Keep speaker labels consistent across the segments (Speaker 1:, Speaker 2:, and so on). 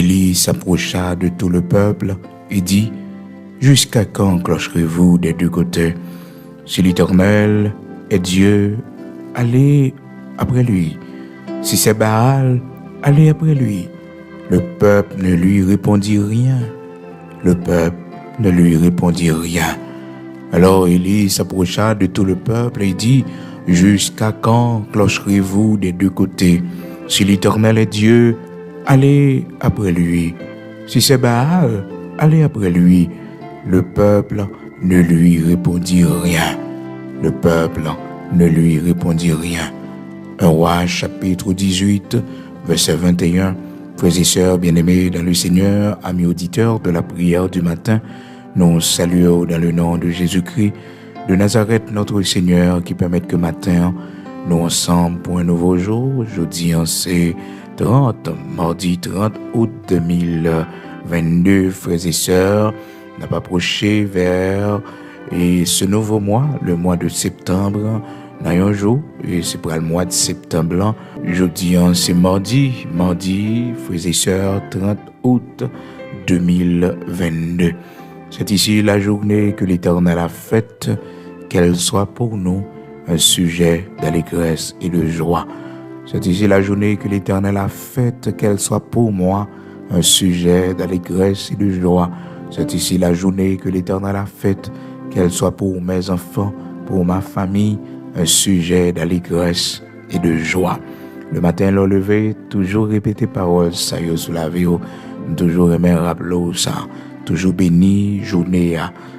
Speaker 1: Élie s'approcha de tout le peuple et dit, « Jusqu'à quand clocherez-vous des deux côtés? Si l'Éternel est Dieu, allez après lui. Si c'est Baal, allez après lui. » Le peuple ne lui répondit rien. Le peuple ne lui répondit rien. Alors Élie s'approcha de tout le peuple et dit, « Jusqu'à quand clocherez-vous des deux côtés? Si l'Éternel est Dieu, allez après lui. Si c'est Baal, allez après lui. » Le peuple ne lui répondit rien. Le peuple ne lui répondit rien. 1 Roi chapitre 18, verset 21. Frères et sœurs bien-aimés dans le Seigneur, amis auditeurs de la prière du matin, nous saluons dans le nom de Jésus-Christ de Nazareth, notre Seigneur, qui permet que matin, nous ensemble pour un nouveau jour. Jeudi, c'est mardi 30 août 2022, frères et sœurs, n'a pas approché vers ce nouveau mois, le mois de septembre, dans un jour, et c'est pour le mois de septembre. Jeudi, c'est mardi, frères et sœurs, 30 août 2022. C'est ici la journée que l'Éternel a faite, qu'elle soit pour nous un sujet d'allégresse et de joie. C'est ici la journée que l'Éternel a faite, qu'elle soit pour moi un sujet d'allégresse et de joie. C'est ici la journée que l'Éternel a faite, qu'elle soit pour mes enfants, pour ma famille, un sujet d'allégresse et de joie. Le matin, le lever, toujours répéter paroles, ça y est, sous la vie, toujours aimer rappeler ça, toujours béni, journée,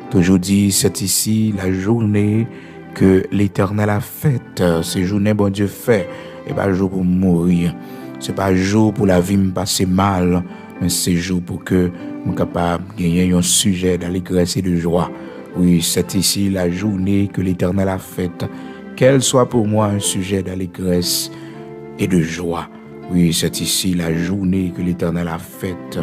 Speaker 1: toujours dit, c'est ici la journée que l'Éternel a faite, c'est journée, bon Dieu fait, et pas jour pour mourir, c'est pas jour pour la vie me passer mal, mais c'est jour pour que je capable de gagner un sujet d'allégresse et de joie. Oui, c'est ici la journée que l'Éternel a faite, qu'elle soit pour moi un sujet d'allégresse et de joie. Oui, c'est ici la journée que l'Éternel a faite,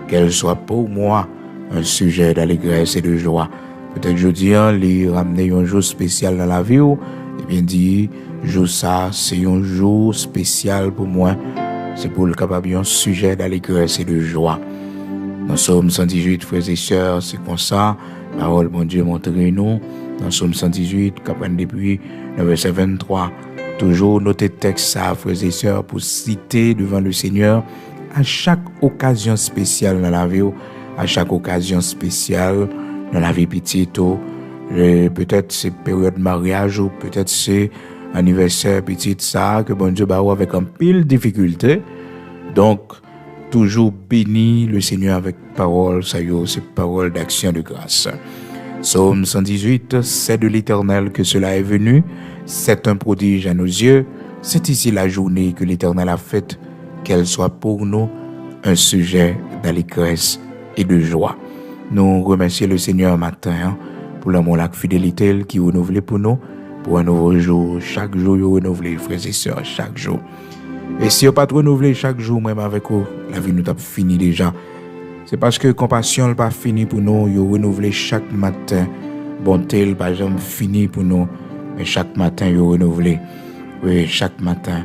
Speaker 1: qu'elle soit pour moi un sujet d'allégresse et de joie. Peut-être je dis, les ramener un jour spécial dans la vie, et bien dit, jour ça, c'est un jour spécial pour moi. C'est pour le capable un sujet d'allégresse et de joie. Dans Psaume 118, frères et sœurs, c'est comme ça. Parole, mon Dieu, montrez-nous. Dans Psaume 118, capable depuis le verset 23. Toujours noter texte ça, frères et sœurs, pour citer devant le Seigneur à chaque occasion spéciale dans la vie, à chaque occasion spéciale dans la vie petite. Peut-être c'est période de mariage ou peut-être c'est anniversaire petite ça, que bon Dieu va avec un pile difficulté. Donc, toujours béni le Seigneur avec parole, ça y est, c'est parole d'action de grâce. Psaume 118, c'est de l'Éternel que cela est venu, c'est un prodige à nos yeux, c'est ici la journée que l'Éternel a faite, qu'elle soit pour nous un sujet d'allégresse et de joie. Nous remercions le Seigneur matin pour l'amour, la fidélité qui est renouvelée pour nous, pour un nouveau jour, chaque jour est renouvelé, frères et sœurs, chaque jour. Et si on pas renouvelé chaque jour, même avec vous, la vie nous a fini déjà. C'est parce que compassion n'est pas fini pour nous, il renouvelé chaque matin. Bonté n'est pas jamais fini pour nous, mais chaque matin il renouvelé. Oui, chaque matin,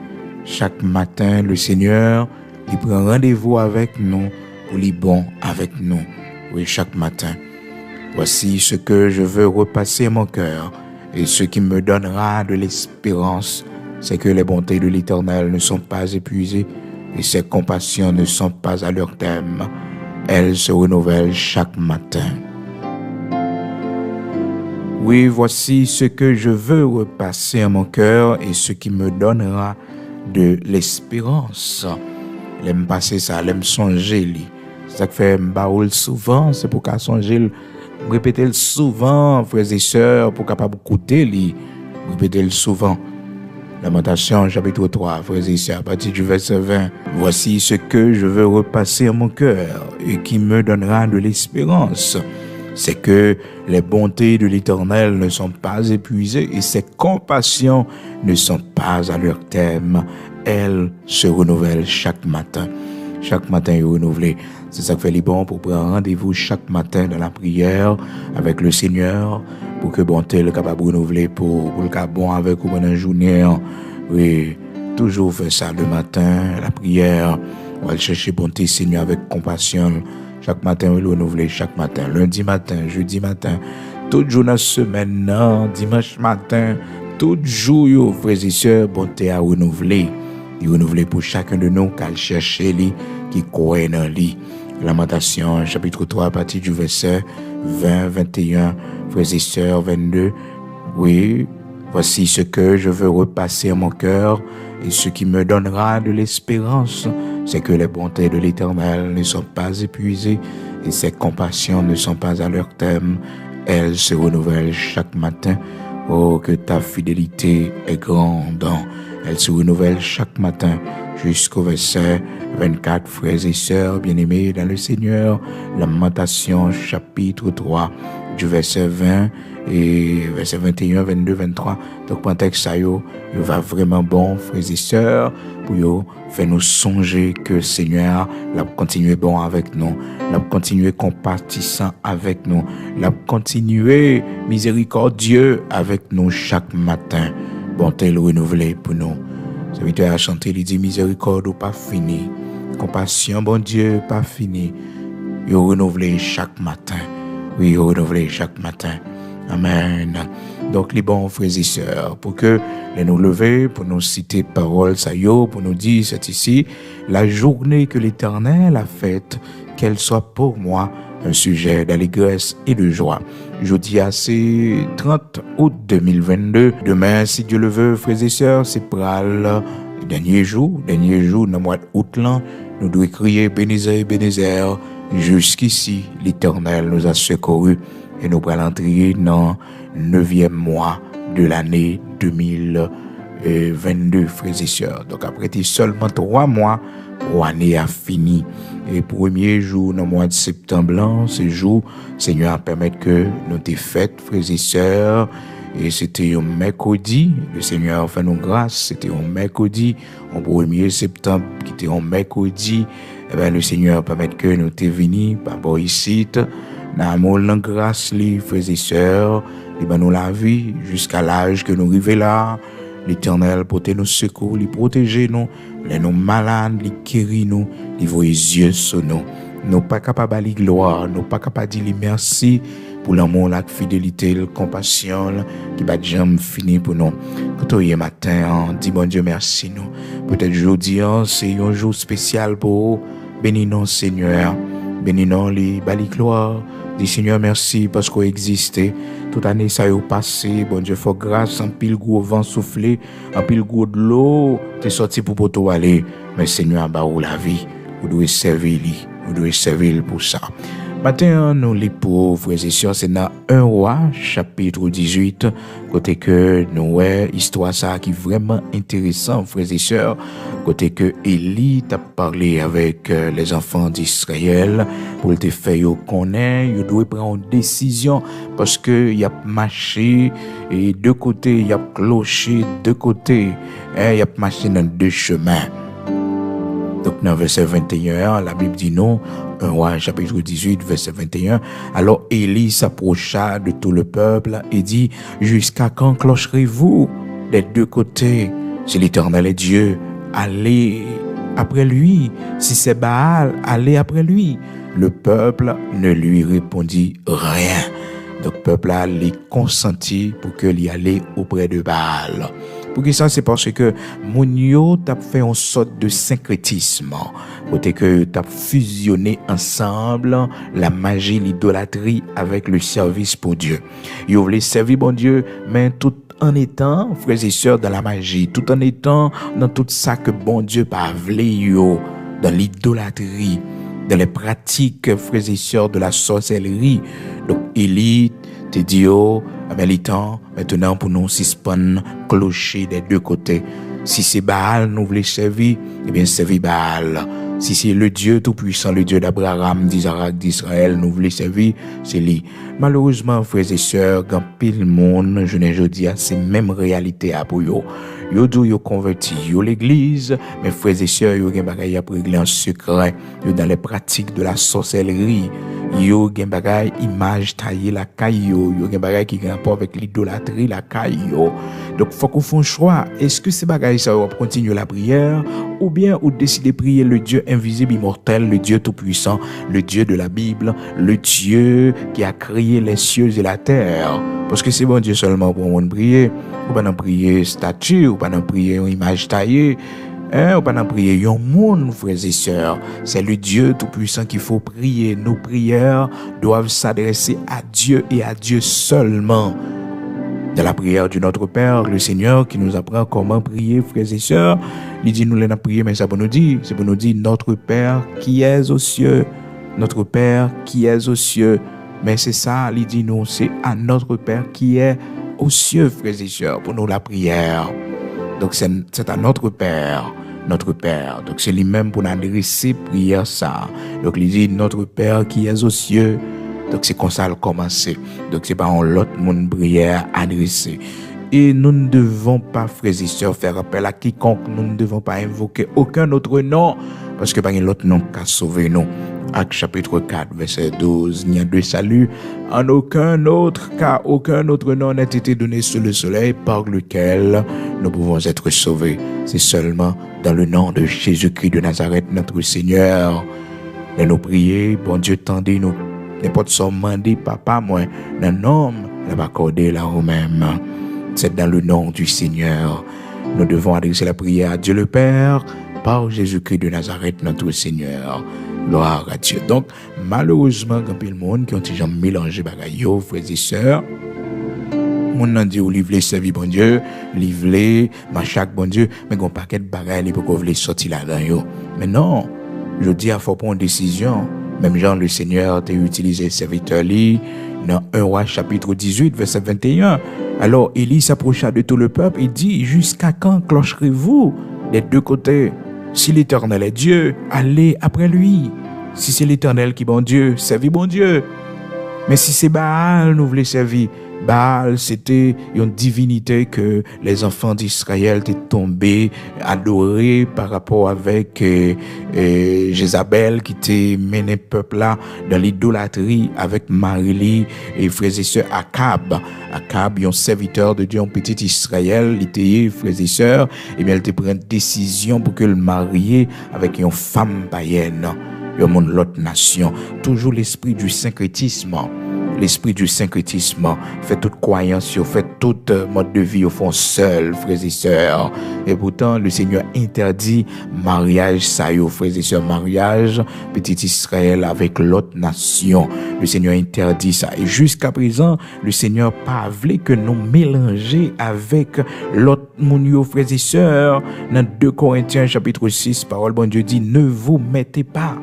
Speaker 1: le Seigneur, il prend rendez-vous avec nous pour les bon avec nous. Oui, chaque matin. Voici ce que je veux repasser à mon cœur et ce qui me donnera de l'espérance, c'est que les bontés de l'Éternel ne sont pas épuisées et ses compassions ne sont pas à leur terme. Elles se renouvellent chaque matin. Oui, voici ce que je veux repasser à mon cœur et ce qui me donnera de l'espérance. L'aime passer ça, l'aime songer. C'est ça que fait m'baoul souvent, c'est pour qu'à songer, répéter souvent, frères et sœurs, pour capable écouter, répéter souvent. Lamentation, chapitre 3, frères et sœurs, à partir du verset 20. Voici ce que je veux repasser à mon cœur et qui me donnera de l'espérance. C'est que les bontés de l'Éternel ne sont pas épuisées et ses compassions ne sont pas à leur terme. Elles se renouvellent chaque matin. Chaque matin est renouvelé. C'est ça que fait les bons pour prendre rendez-vous chaque matin dans la prière avec le Seigneur pour que bonté le capable de renouveler pour le cap bon avec vous pendant la journée. Oui, toujours faire ça le matin, la prière. On va chercher bonté, Seigneur, avec compassion. Chaque matin, on va le renouveler chaque matin. Lundi matin, jeudi matin, tout jour dans la semaine, non, dimanche matin, tout jour, frères et sœurs, bonté à renouveler. Il renouveler pour chacun de nous, qu'à chercher lui, qui croit dans lui. Lamentation, chapitre 3, à partir du verset 20, 21, frères et sœurs, 22. Oui, voici ce que je veux repasser à mon cœur et ce qui me donnera de l'espérance, c'est que les bontés de l'Éternel ne sont pas épuisées et ses compassions ne sont pas à leur terme. Elles se renouvellent chaque matin. Oh, que ta fidélité est grande. Elle se renouvelle chaque matin jusqu'au verset 24, frères et sœurs bien-aimés dans le Seigneur. Lamentation, chapitre 3, du verset 20 et verset 21, 22, 23. Donc, pour un texte, ça va vraiment bon, frères et sœurs, pour faire nous songer que Seigneur l'a continué bon avec nous, l'a continué compatissant avec nous, l'a continué miséricordieux avec nous chaque matin. Bonté le renouvelé pour nous. Serviteur a chanté, il dit miséricorde ou pas fini, compassion, bon Dieu, pas fini. Il renouvelé chaque matin. Oui, il renouvelé chaque matin. Amen. Donc, les bons frères et sœurs, pour que nous lever, pour nous citer parole, ça y est, pour nous dire, c'est ici, la journée que l'Éternel a faite, qu'elle soit pour moi un sujet d'allégresse et de joie. Jeudi, c'est 30 août 2022. Demain, si Dieu le veut, frères et sœurs, c'est pral. Dernier jour, dans le mois d'août, nous devons crier Bénézer, Bénézer. Jusqu'ici, l'Éternel nous a secourus et nous allons entrer dans le 9e mois de l'année 2022, frères et sœurs. Donc, après seulement 3 mois, pour l'année a fini. Et premier jour, dans le mois de septembre, ce jour, Seigneur a permis que nous t'ayons fait, frères et sœurs. Et c'était un mercredi, le Seigneur a fait nous grâce, c'était un mercredi, au 1er septembre, qui était un mercredi. Eh bien, le Seigneur a permis que nous t'ayons venus, par rapport ici, dans l'amour, dans la grâce, les frères et sœurs, et ben nous la vie, jusqu'à l'âge que nous arrivons là. L'Éternel pour nous secours, lui protéger nous, les nous malades, lui guérir nous, lui voir les yeux sur nous. Nous pas capables de gloire, nous pas capables de dire merci pour l'amour, la fidélité, la compassion qui va jamais finir pour nous. Quand on est matin, dit bon Dieu merci nous. Peut-être aujourd'hui, c'est un jour spécial pour bénis nous Seigneur, bénis nous les bali gloire. Dis Seigneur merci parce qu'on existait. Toute année ça a passé, bon Dieu faut grâce, en pile gros vent soufflé, en pile gros de l'eau, t'es sorti pour toi aller. Mais Seigneur bah ou la vie, vous devez servir lui, vous devez servir pour ça. Matin, nous les pauvres et sœurs, c'est dans 1 Roi, chapitre 18, côté que nous histoire ça qui est vraiment intéressant, frères et sœurs, côté que Élie t'a parlé avec les enfants d'Israël pour te faire connaître, il doit prendre une décision parce que il y a marché et de côté, il y a clocher de côté, il y a marché dans 2 chemins. Donc, dans verset 21, la Bible dit non, 1 Roi, chapitre 18, verset 21. Alors, Élie s'approcha de tout le peuple et dit, jusqu'à quand clocherez-vous des 2 côtés? Si l'Éternel est Dieu, allez après lui. Si c'est Baal, allez après lui. Le peuple ne lui répondit rien. Donc, le peuple a consenti pour qu'il y allait auprès de Baal. Pour que ça, c'est parce que Mounio t'a fait une sorte de syncrétisme. Côté que t'as fusionné ensemble la magie, l'idolâtrie avec le service pour Dieu. Ils voulaient servir bon Dieu, mais tout en étant, frères et sœurs, dans la magie, tout en étant dans tout ça que bon Dieu pas voulu, dans l'idolâtrie, dans les pratiques, frères et sœurs, de la sorcellerie. Donc, Élie te dit, temps maintenant pour nous suspendre clocher des 2 côtés. Si c'est Baal, nous voulons servir, eh bien, servir Baal. Si c'est le Dieu tout-puissant, le Dieu d'Abraham, d'Isaac, d'Israël, nous voulons servir, c'est lui. Malheureusement, frères et sœurs, quand pile monde, je ne dis à ces mêmes réalités à pour eux. Yo dou yo converti, yo l'église, mes frères et sœurs, yo gen bagay a régler en secret, yo dans les pratiques de la sorcellerie, Yo gen bagay image taillé la caille yo gen bagay qui rapport avec l'idolâtrie la caille yo. Donc faut qu'on fasse un choix. Est-ce que ces bagages ça va continuer la prière ou bien ou décider de prier le Dieu invisible immortel, le Dieu tout-puissant, le Dieu de la Bible, le Dieu qui a créé les cieux et la terre. Parce que c'est bon Dieu seulement pour on prier, ou pas non prier statue, ou pas non prier une image taillée. Ou pas non prier un monde, frères et sœurs. C'est le Dieu tout-puissant qu'il faut prier. Nos prières doivent s'adresser à Dieu et à Dieu seulement. Dans la prière de notre Père, le Seigneur qui nous apprend comment prier, frères et sœurs, il dit nous l'avons prié, mais c'est pour nous dire, notre Père qui est aux cieux, notre Père qui est aux cieux. Mais c'est ça, il dit nous, c'est à notre Père qui est aux cieux, frères et sœurs, pour nous la prière. Donc c'est à notre Père. Donc c'est lui-même pour nous adresser prière ça. Donc il dit notre Père qui est aux cieux. Donc c'est comme ça le commencer. Donc c'est pas en l'autre monde prière adressée. Et nous ne devons pas, frères et sœurs, faire appel à quiconque. Nous ne devons pas invoquer aucun autre nom. Parce que pas un autre nom qu'à sauver nous. Actes chapitre 4, verset 12. Il n'y a de salut en aucun autre, car aucun autre nom n'a été donné sous le soleil par lequel nous pouvons être sauvés. C'est seulement dans le nom de Jésus-Christ de Nazareth, notre Seigneur. De nous prier, bon Dieu, tendez-nous. N'importe son mandé, papa, moi, un homme, n'a pas accordé là au même. C'est dans le nom du Seigneur. Nous devons adresser la prière à Dieu le Père, par Jésus-Christ de Nazareth, notre Seigneur. Gloire à Dieu. Donc, malheureusement, quand il y a le monde qui ont déjà mélangé bagaille, frères et sœurs, mon nan dit ou livrer servir bon Dieu, livrer machaque bon Dieu, mais gon paquet de bagaille pour qu'on veut sortir là-dedans yo. Mais non, je dis à faut prendre une décision. Même Jean le Seigneur t'a utilisé serviteur li dans 1 Roi chapitre 18 verset 21. Alors Élie s'approcha de tout le peuple et dit jusqu'à quand clocherez-vous des deux côtés? Si l'Éternel est Dieu, allez après lui. Si c'est l'Éternel qui est bon Dieu, servez bon Dieu. Mais si c'est Baal, nous voulons servir. Baal, c'était une divinité que les enfants d'Israël étaient tombés, adorés par rapport avec Jézabel qui était mené le peuple là dans l'idolâtrie avec Marili et frères et sœurs Akab. Akab, un serviteur de Dieu, un petit Israël, il était frères et sœurs, et bien il te prend une décision pour que le marier avec une femme païenne, un monde l'autre nation. Toujours l'esprit du syncrétisme. L'esprit du syncrétisme fait toute croyance, fait tout mode de vie au fond seul, frères et sœurs. Et pourtant, le Seigneur interdit mariage, ça y est, frères et sœurs, mariage, petit Israël avec l'autre nation. Le Seigneur interdit ça. Et jusqu'à présent, le Seigneur pas voulu que nous mélanger avec l'autre monde, frères et sœurs. Dans 2 Corinthiens chapitre 6, parole bon Dieu dit, ne vous mettez pas.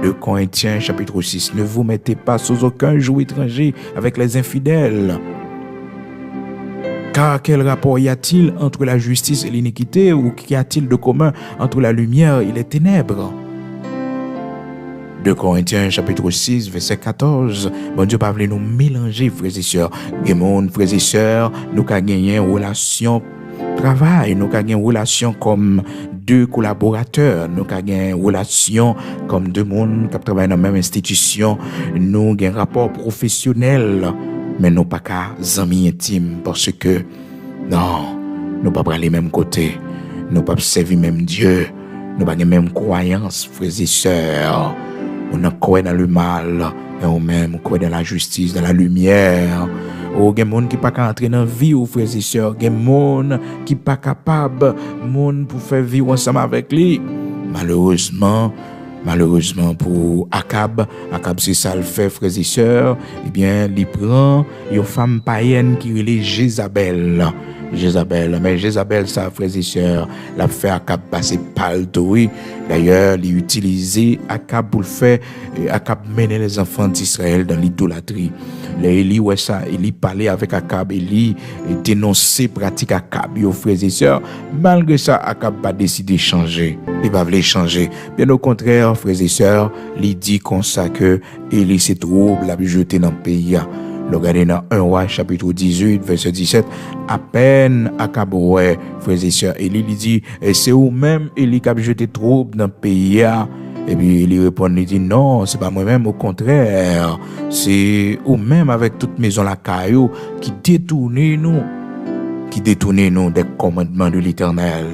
Speaker 1: 2 Corinthiens chapitre 6, ne vous mettez pas sous aucun joug étranger avec les infidèles. Car quel rapport y a-t-il entre la justice et l'iniquité, ou qu'y a-t-il de commun entre la lumière et les ténèbres? 2 Corinthiens chapitre 6, verset 14. Bon Dieu, pas voulu nous mélanger, frères et sœurs. Gémon, frères et sœurs, nous avons gagné une relation travail, nous avons gagné une relation comme deux collaborateurs, nous avons une relation comme deux personnes qui travaillent dans la même institution, nous avons un rapport professionnel, mais nous pas qu'à amis intimes parce que non, nous pas les mêmes côtés, nous pas servir même Dieu, nous pas les mêmes croyances, frères et sœurs. On croit dans le mal, et on même croit dans la justice, dans la lumière. Ou gen moun qui pas entrer dans vie ou frères et sœurs, gen moun qui pas capable moun pour faire vivre ensemble avec lui. Malheureusement pour Akab c'est ça le fait, frères et sœurs, eh bien il prend une femme païenne qui est Jézabel, mais Jézabel ça, frères et sœurs, l'a fait Akab passer palto. D'ailleurs il utilisait Akab pour le faire, Akab mener les enfants d'Israël dans l'idolâtrie. Élie ouais ça, Élie parlait avec Akab, Élie dénonçait pratique Akab, yo frères et sœurs. Malgré ça, Akab pas décidé de changer. Il va vouloir changer. Bien au contraire, frères et sœurs, il dit comme ça que Élie s'est trouble, l'a jeté dans le pays. Regardez dans 1 Roi chapitre 18 verset 17, à peine Akab ouais, frères et sœurs, Élie lui dit, c'est ou même Élie qui a jeté trouble dans le pays. Et puis il répond, il dit non, c'est pas moi-même, au contraire, c'est vous-même avec toute maison la caillou qui détournez nous des commandements de l'Éternel.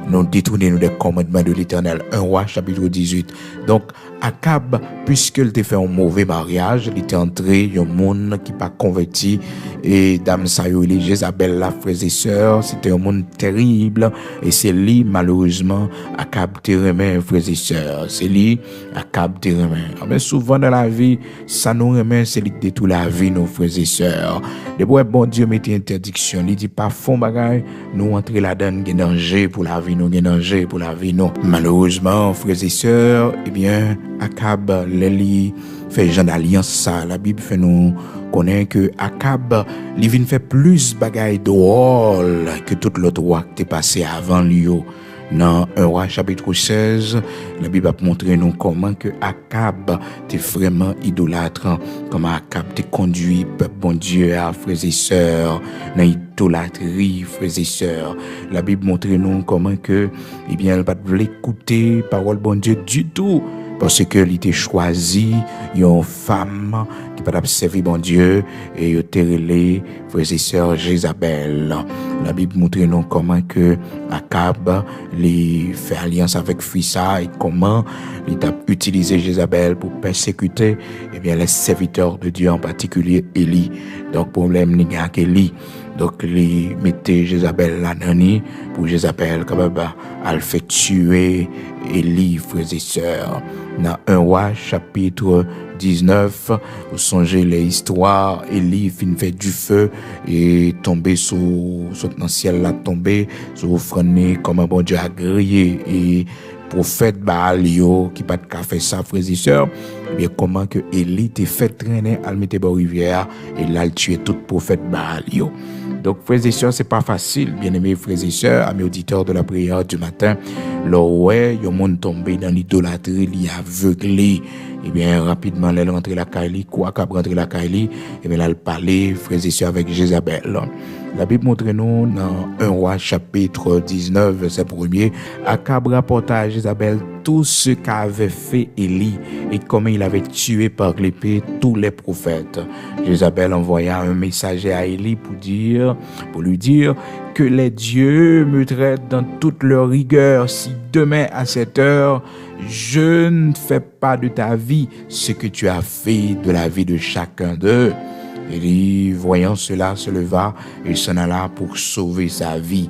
Speaker 1: Nous détournons des commandements de l'Éternel. 1 Roi chapitre 18. Donc Akab, puisqu'il t'a fait un mauvais mariage, il était entré un monde qui pas converti et dame Sayo et Jézabel, la frères et sœurs, c'était un monde terrible et c'est lui malheureusement Akab te remet frères et sœurs, c'est lui Akab te remet. Mais souvent dans la vie, ça nous remet, c'est lui qui détruit la vie nos frères et sœurs. Depuis bon Dieu mettait interdiction, il dit pas fond bagaille, nous entrer là-dedans, il y a danger pour la vie, nous danger pour la vie nous. Malheureusement, frères et sœurs, eh bien Akab, Leli, fait genre d'alliance ça. La Bible fait nous connaître que Akab, il vient faire plus bagaille drôle que tout l'autre roi qui est passé avant lui. Dans 1 Roi chapitre 16, la Bible a montré nous comment que Akab était vraiment idolâtre, comment Akab te conduit peuple bon Dieu à frères et sœurs dans idolâtrie frères et sœurs. La Bible montre nous comment que eh bien elle pas voulait écouter parole bon Dieu du tout. Parce que il était choisi une femme qui peut servir bon Dieu et il était relé frères et sœurs Jézabel. La Bible montre nous comment que Akab les fait alliance avec Fissa et comment il a utilisé Jézabel pour persécuter eh bien les serviteurs de Dieu en particulier Élie. Donc problème il y a Élie. Donc il mettait Jézabel là nani pour Jézabel capable à le faire tuer Élie frères et sœurs. Dans 1 Roi chapitre 19, vous songez les histoires, Élie fin fait du feu et tomber sous dans le ciel là tomber sur offrande comme un bon Dieu a grillé et prophète Baal qui pas de fait ça frères et sœurs, bien comment que Élie t'est fait traîner à mettre dans rivière et là il tuer tout prophète Baal Donc frères et sœurs, c'est pas facile, bien-aimés frères et sœurs, amis auditeurs de la prière du matin. Là ouais, y a monde tombé dans l'idolâtrie, il est aveuglé. Et bien rapidement, elle rentre la Kaili, quoi qu'à rentrer la Kaili, et bien là elle parlait frères et sœurs avec Jézabel. La Bible montre nous dans 1 Roi chapitre 19 verset 1er, Akab rapporta à Jézabel tout ce qu'avait fait Élie et comment il avait tué par l'épée tous les prophètes. Jézabel envoya un messager à Élie pour lui dire que les dieux me traitent dans toute leur rigueur si demain à cette heure je ne fais pas de ta vie ce que tu as fait de la vie de chacun d'eux. Élie, voyant cela, se leva et s'en alla pour sauver sa vie.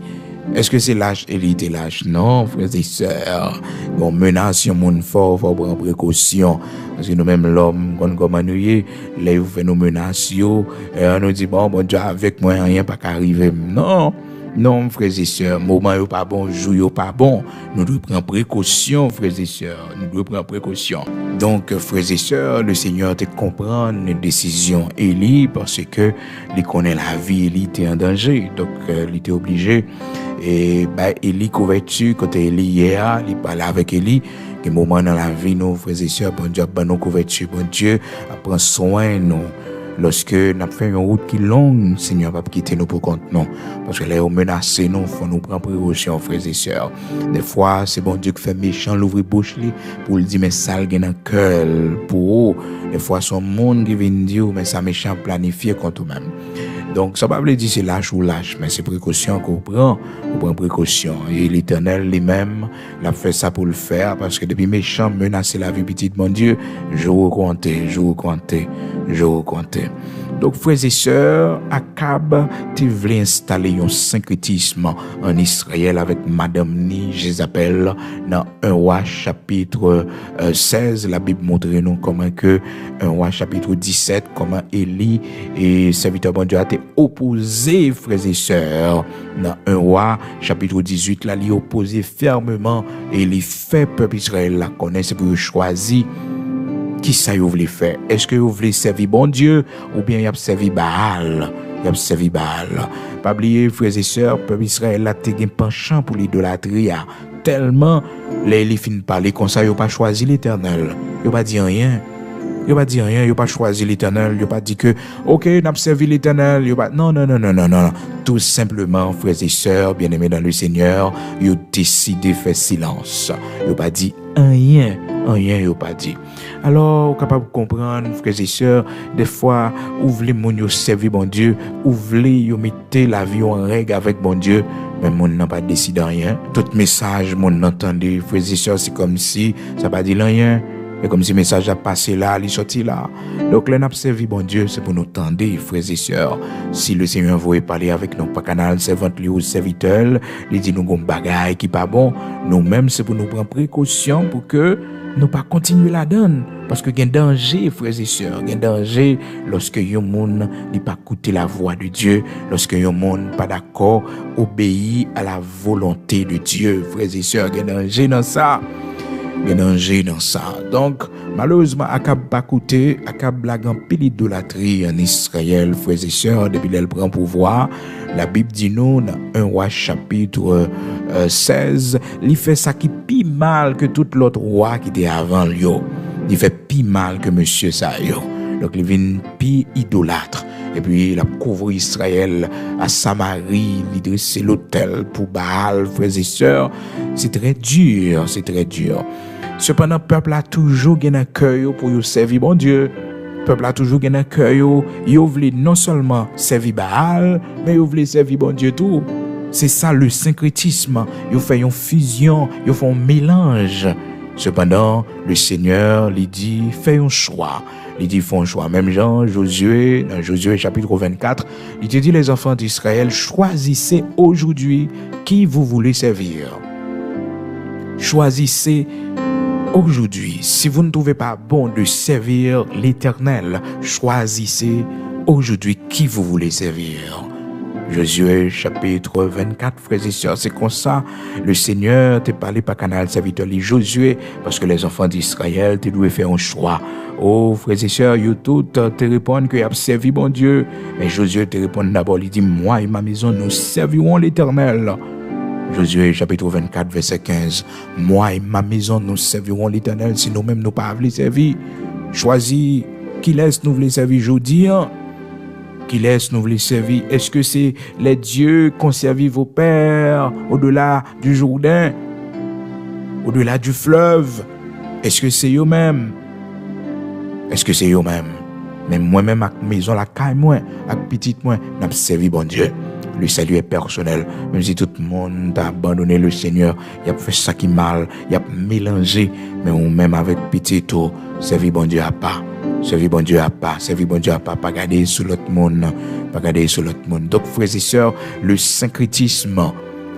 Speaker 1: Est-ce que c'est lâche? Élie était lâche? Non, frères et sœurs. On menace un monde fort, faut prendre précaution. Parce que nous-mêmes, l'homme, comme nous y est, là, vous faites nos menaces, et on nous dit, bon Dieu, avec moi, rien pas qu'arriver. Non, frères et sœurs, moment yo pas bon, jour yo pas bon. Nous devons prendre précaution, frères et sœurs. Nous devons prendre précaution. Donc, frères et sœurs, le Seigneur te comprend les décisions Élie parce que il connaît la vie, Élie était en danger. Donc, il était obligé. Et Élie couverture côté Élie hier, il parlait avec Élie. Des moments dans la vie, nos frères et sœurs, bon Dieu, nous couverture, bon Dieu, prend soin nous. Lorsque nous avons fait une route qui est longue, Seigneur va quitter nous pour compte non. Parce que là, on menace nous, il faut nous prendre précaution, frères et sœurs. Des fois, c'est bon Dieu qui fait méchant, l'ouvre bouche pour lui dire, mais ça, il y a un cœur pour eux. Des fois, son monde qui vient dire, mais ça méchant planifié contre eux-mêmes. Donc, ça ne veut pas dire c'est lâche ou lâche, mais c'est précaution qu'on prend. On prend précaution. Et l'Éternel lui-même l'a fait ça pour le faire, parce que depuis méchant menacer la vie petite, mon Dieu, je recompte. Donc, frères et sœurs, Akab, tu voulais installer un syncrétisme en Israël avec Madame Ni, Jézabel, dans 1 Roi chapitre 16. La Bible montre nous comment que 1 Roi chapitre 17, comment Élie et serviteur bon Dieu a été opposé, frères et sœurs. Dans 1 Roi chapitre 18, là, il opposé fermement et il fait peuple Israël la connaître pour choisir. Qui ça vous voulez faire? Est-ce que vous voulez servir bon Dieu ou bien vous avez servi Baal? Pas oublier, frères et sœurs, peuple Israël a un penchant pour l'idolâtrie. Tellement, les fin de parler comme ça, ils n'ont pas choisi l'Éternel. Ils n'ont pas dit rien. Ils n'ont pas choisi l'Éternel. Ils n'ont pas dit que, ok, nous avons servi l'Éternel. Non. Tout simplement, frères et sœurs, bien-aimés dans le Seigneur, ils ont décidé de faire silence. Ils n'ont pas dit rien yo pas dit. Alors, capable de comprendre, frères et sœurs, des fois, ou voulez moun yo servir bon Dieu, ou voulez yo mettre la vie en règle avec bon Dieu, mais moun n'a pas décidé rien. Tout message moun entendez, frères et sœurs, c'est comme si ça pas dit rien. C'est comme si le message a passé là, il est sorti là. Donc, là, nous avons servi bon Dieu, c'est pour nous tendre, frères et sœurs. Si le Seigneur veut parler avec nous, pas canal, servante ou serviteur, il dit nous avons bagaille qui pas bon. Nous-mêmes, c'est pour nous prendre précaution pour que nous pas continuer la donne. Parce que il y a un danger, frères et sœurs, il y a un danger lorsque un monde n'est pas écouter la voix de Dieu, lorsque un monde pas d'accord, obéit à la volonté de Dieu, frères et sœurs, il y a un danger dans ça. Il y a danger dans ça. Donc, malheureusement, Akab pas coûté, Akab blague en pile idolâtrie en Israël, frères et sœurs, depuis qu'elle prend pouvoir. La Bible dit nous, dans 1 Roi chapitre 16, il fait ça qui pis mal que tout l'autre roi qui était avant lui. Il fait pis mal que monsieur ça yo. Donc, il vient pis idolâtre. Et puis, il a couvert Israël à Samarie, il dresse l'autel pour Baal, frères et sœurs. C'est très dur, c'est très dur. Cependant, le peuple a toujours gagné un cœur pour servir bon Dieu. Le peuple a toujours gagné un cœur. Il voulait non seulement servir Baal, mais il voulait servir bon Dieu tout. C'est ça le syncrétisme. Il fait une fusion, il fait un mélange. Cependant, le Seigneur lui dit, fais un choix. Il dit, font un choix. Même Jean, Josué, dans Josué chapitre 24, il te dit, les enfants d'Israël, choisissez aujourd'hui qui vous voulez servir. Choisissez aujourd'hui. Si vous ne trouvez pas bon de servir l'Éternel, choisissez aujourd'hui qui vous voulez servir. Josué chapitre 24, frères et sœurs, c'est comme ça. Le Seigneur t'a parlé par canal serviteur de Josué, parce que les enfants d'Israël te doivent faire un choix. Oh, frères et sœurs, vous tous te répondent que vous avez servi bon Dieu. Mais Josué te répond d'abord, il dit, moi et ma maison, nous servirons l'Éternel. Josué chapitre 24, verset 15. Moi et ma maison, nous servirons l'Éternel, si nous-mêmes nous pas voulons servir. Choisis qui laisse nous voulons servir aujourd'hui. Qui laisse nous voulons servir. Est-ce que c'est les dieux qu'ont servi vos pères au-delà du Jourdain, au-delà du fleuve? Est-ce que c'est eux-mêmes? Est-ce que c'est eux-mêmes? Mais moi-même, avec maison, la caille, moi, avec petite, moi, n'a servi bon Dieu. Le salut est personnel. Même si tout le monde a abandonné le Seigneur, il a fait ça qui mal, il a mélangé, mais même avec petit tout, servi bon Dieu à pas. Servir bon Dieu à pas, servir bon Dieu à pas garder sur l'autre monde, pas garder sur l'autre monde. Donc, frères et sœurs, le syncrétisme,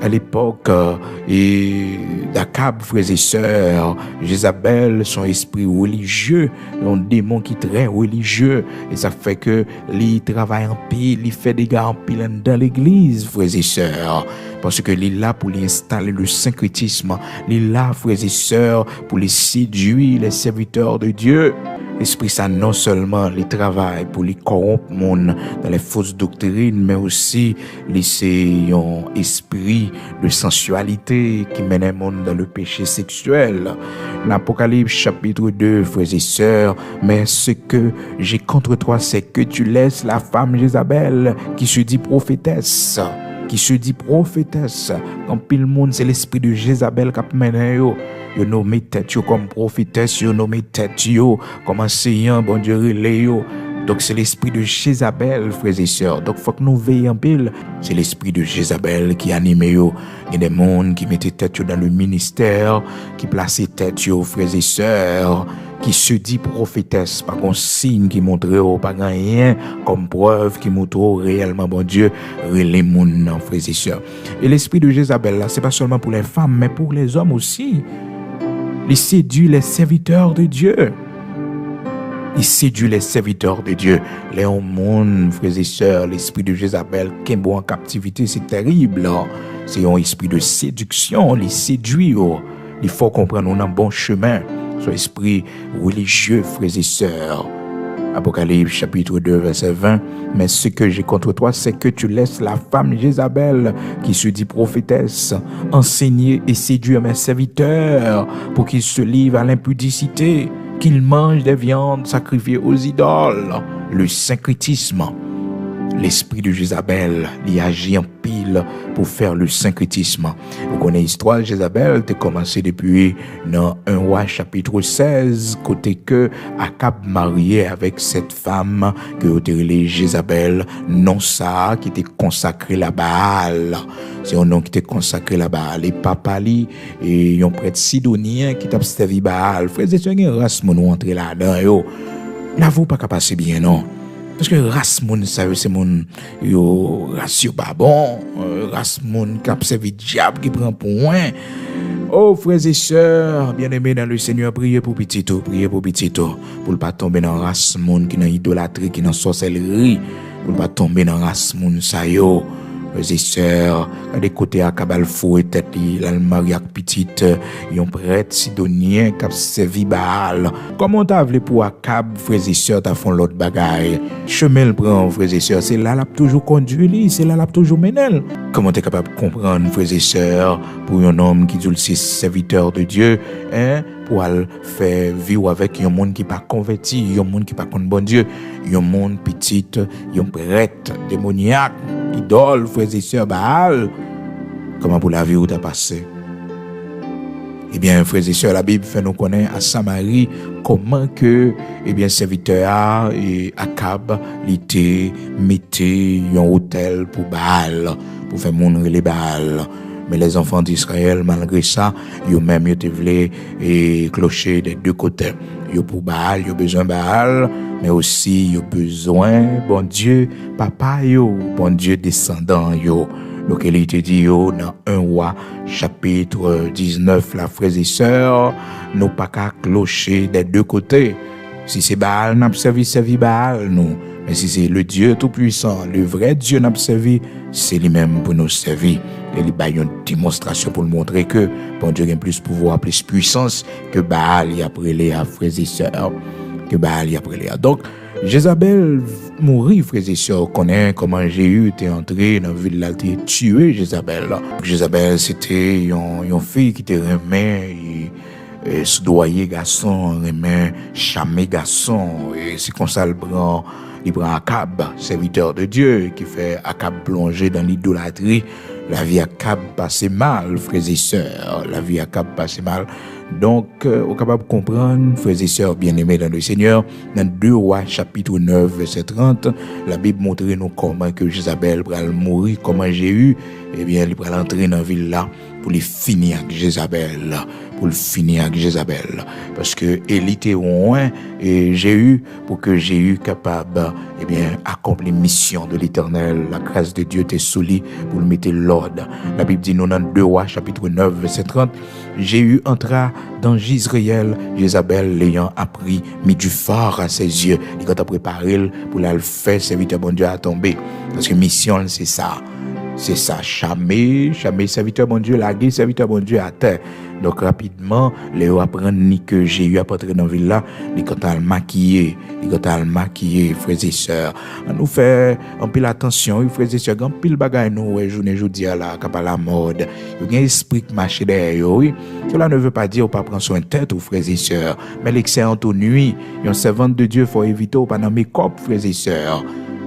Speaker 1: à l'époque, d'Akab, frères et sœurs, Jézabel, son esprit religieux, un démon qui est très religieux, et ça fait que, il travaille en pile, il fait des gars en pile dans l'église, frères et sœurs. Parce que il est là pour lui installer le syncrétisme, il est là, frères et sœurs, pour les séduire, les serviteurs de Dieu. L'esprit ça non seulement les travail pour les corrompre monde dans les fausses doctrines, mais aussi c'est un esprit de sensualité qui mène le monde dans le péché sexuel. L'Apocalypse chapitre 2, frères et sœurs, mais ce que j'ai contre toi, c'est que tu laisses la femme Jézabel qui se dit prophétesse. Quand pile monde, c'est l'esprit de Jézabel qui a mené yo. Yo nommé tête yo comme prophétesse, yo nommé tête yo comme enseignant, bon Dieu relais yo. Donc c'est l'esprit de Jézabel, frères et sœurs. Donc faut que nous veillions en pile. C'est l'esprit de Jézabel qui anime yo. Il y a des mondes qui mettaient tête yo dans le ministère, qui plaçaient tête yo, frères et sœurs, qui se dit prophétesse, pas un signe qui montre pas rien comme preuve qui montre réellement bon Dieu relais moun, frères et sœurs. Et l'esprit de Jézabel là, c'est pas seulement pour les femmes, mais pour les hommes aussi. Il séduit les serviteurs de Dieu. Il séduit les serviteurs de Dieu. Les hommes, frères et sœurs, l'esprit de Jézabel qui est en captivité, c'est terrible. C'est un esprit de séduction. Il séduit. Il faut comprendre, on a un bon chemin. Son esprit religieux, frères et sœurs. Apocalypse chapitre 2 verset 20. Mais ce que j'ai contre toi, c'est que tu laisses la femme Jézabel, qui se dit prophétesse, enseigner et séduire mes serviteurs pour qu'ils se livrent à l'impudicité, qu'ils mangent des viandes sacrifiées aux idoles. Le syncrétisme. l'esprit de Jézabel, il agit en pile pour faire le syncrétisme. Vous connaissez l'histoire de Jézabel, tu commencé depuis dans 1 roi chapitre 16, côté que Akab marié avec cette femme que vous appelez Jézabel, non ça, qui était consacré la Baal. C'est un nom qui était consacré la Baal. Et papa li, et un prêtre sidonien qui t'a servi Baal. Frère, c'est un race mon entrer là-dedans, yo. Là, vous pas qu'à passer bien, non? Parce que race moun ça c'est moun yo race pas bon, race moun qui observe diable qui prend point. Oh frères et sœurs, bien-aimés dans le Seigneur, priez pour petito, pour pas tomber dans race moun qui dans idolâtrie, qui dans sorcellerie, pour pas tomber dans race moun ça yo. Frères et sœurs, à des côtés à Kabal fou et tête l'almarie ak petite, yon prêtre sidonien qui a servi Baal. Comment t'as voulu pour Akab, frères et sœurs, t'as fait l'autre bagaille? Chemin le prend, frères et sœurs, c'est là l'a toujours conduit, c'est là l'a toujours mené. Comment t'es capable de comprendre, frères et sœurs, pour un homme qui dit c'est serviteur de Dieu, hein? Pour aller faire vivre avec un monde qui pas converti, un monde qui pas contre bon Dieu, un monde petit, un prêtre démoniaque, idole, frères et sœurs, Baal. Comment pour la vie où t'as passé? Eh bien, frères et sœurs, la Bible fait nous connaître à Samarie comment que, eh bien, serviteur et Akab, l'été, mettait un hôtel pour Baal, pour faire mourir les Baal. Mais les enfants d'Israël, malgré ça, ils ont même été voulu et clocher des deux côtés. Ils ont pour Baal, ils ont besoin de Baal, mais aussi ils ont besoin, bon Dieu, papa, yo, bon Dieu, descendant, yo. Donc, il était dit, yo, dans 1 roi, chapitre 19, la frères et sœurs, nous pas qu'à clocher des deux côtés. Si c'est Baal, n'a servi Baal, nous. Mais si c'est le Dieu tout-puissant, le vrai Dieu n'a servi, c'est lui-même pour nous servir. Et il y a une démonstration pour nous montrer que bon Dieu a plus pouvoir, plus puissance que Baal y a prélé à frères et sœurs. Que Baal y a prélé à. Donc, Jézabel mourit, frères et sœurs, connaît comment Jéhu était entré dans la ville là, il a tué Jézabel. Jézabel, c'était une fille qui était remet, soudoyer garçon, remet chamé garçon, et c'est comme ça le prend. Il prend Akab, serviteur de Dieu, qui fait Akab plonger dans l'idolâtrie. La vie Akab passe mal, frères et sœurs. La vie Akab passe mal. Donc, on est capable de comprendre, frères et sœurs bien-aimés dans le Seigneur, dans 2 Rois, chapitre 9, verset 30, la Bible montre nous comment que Jézabel va mourir, comment Jéhu, eh bien, il va entrer dans la ville là pour les finir avec Jézabel. Pour le finir avec Jézabel. Parce que Élie était loin et Jéhu, pour que Jéhu capable, eh bien, accomplir la mission de l'Éternel. La grâce de Dieu était solide pour le mettre l'ordre. La Bible dit nous dans 2 Rois, chapitre 9, verset 30, Jéhu entra dans Jizréel, Jézabel l'ayant appris, mis du phare à ses yeux. Il a préparé pour la faire serviteur bon Dieu à tomber. Parce que mission, c'est ça. C'est ça, chamé, serviteur bon Dieu, lagué, serviteur bon Dieu à terre. Donc rapidement, Léo apprend ni que j'ai eu à entrer dans la ville là, il quand à le maquiller, frères et sœurs. On nous fait un peu attention, frères et sœurs, un pile bagaille nous journée jodi là, cap à la mode. Il y a un esprit qui marche derrière, oui. Cela ne veut pas dire pas prendre soin de tête aux frères et sœurs, mais l'excellent aux nuits, un servant de Dieu faut éviter pas dans mes copes, frères et sœurs.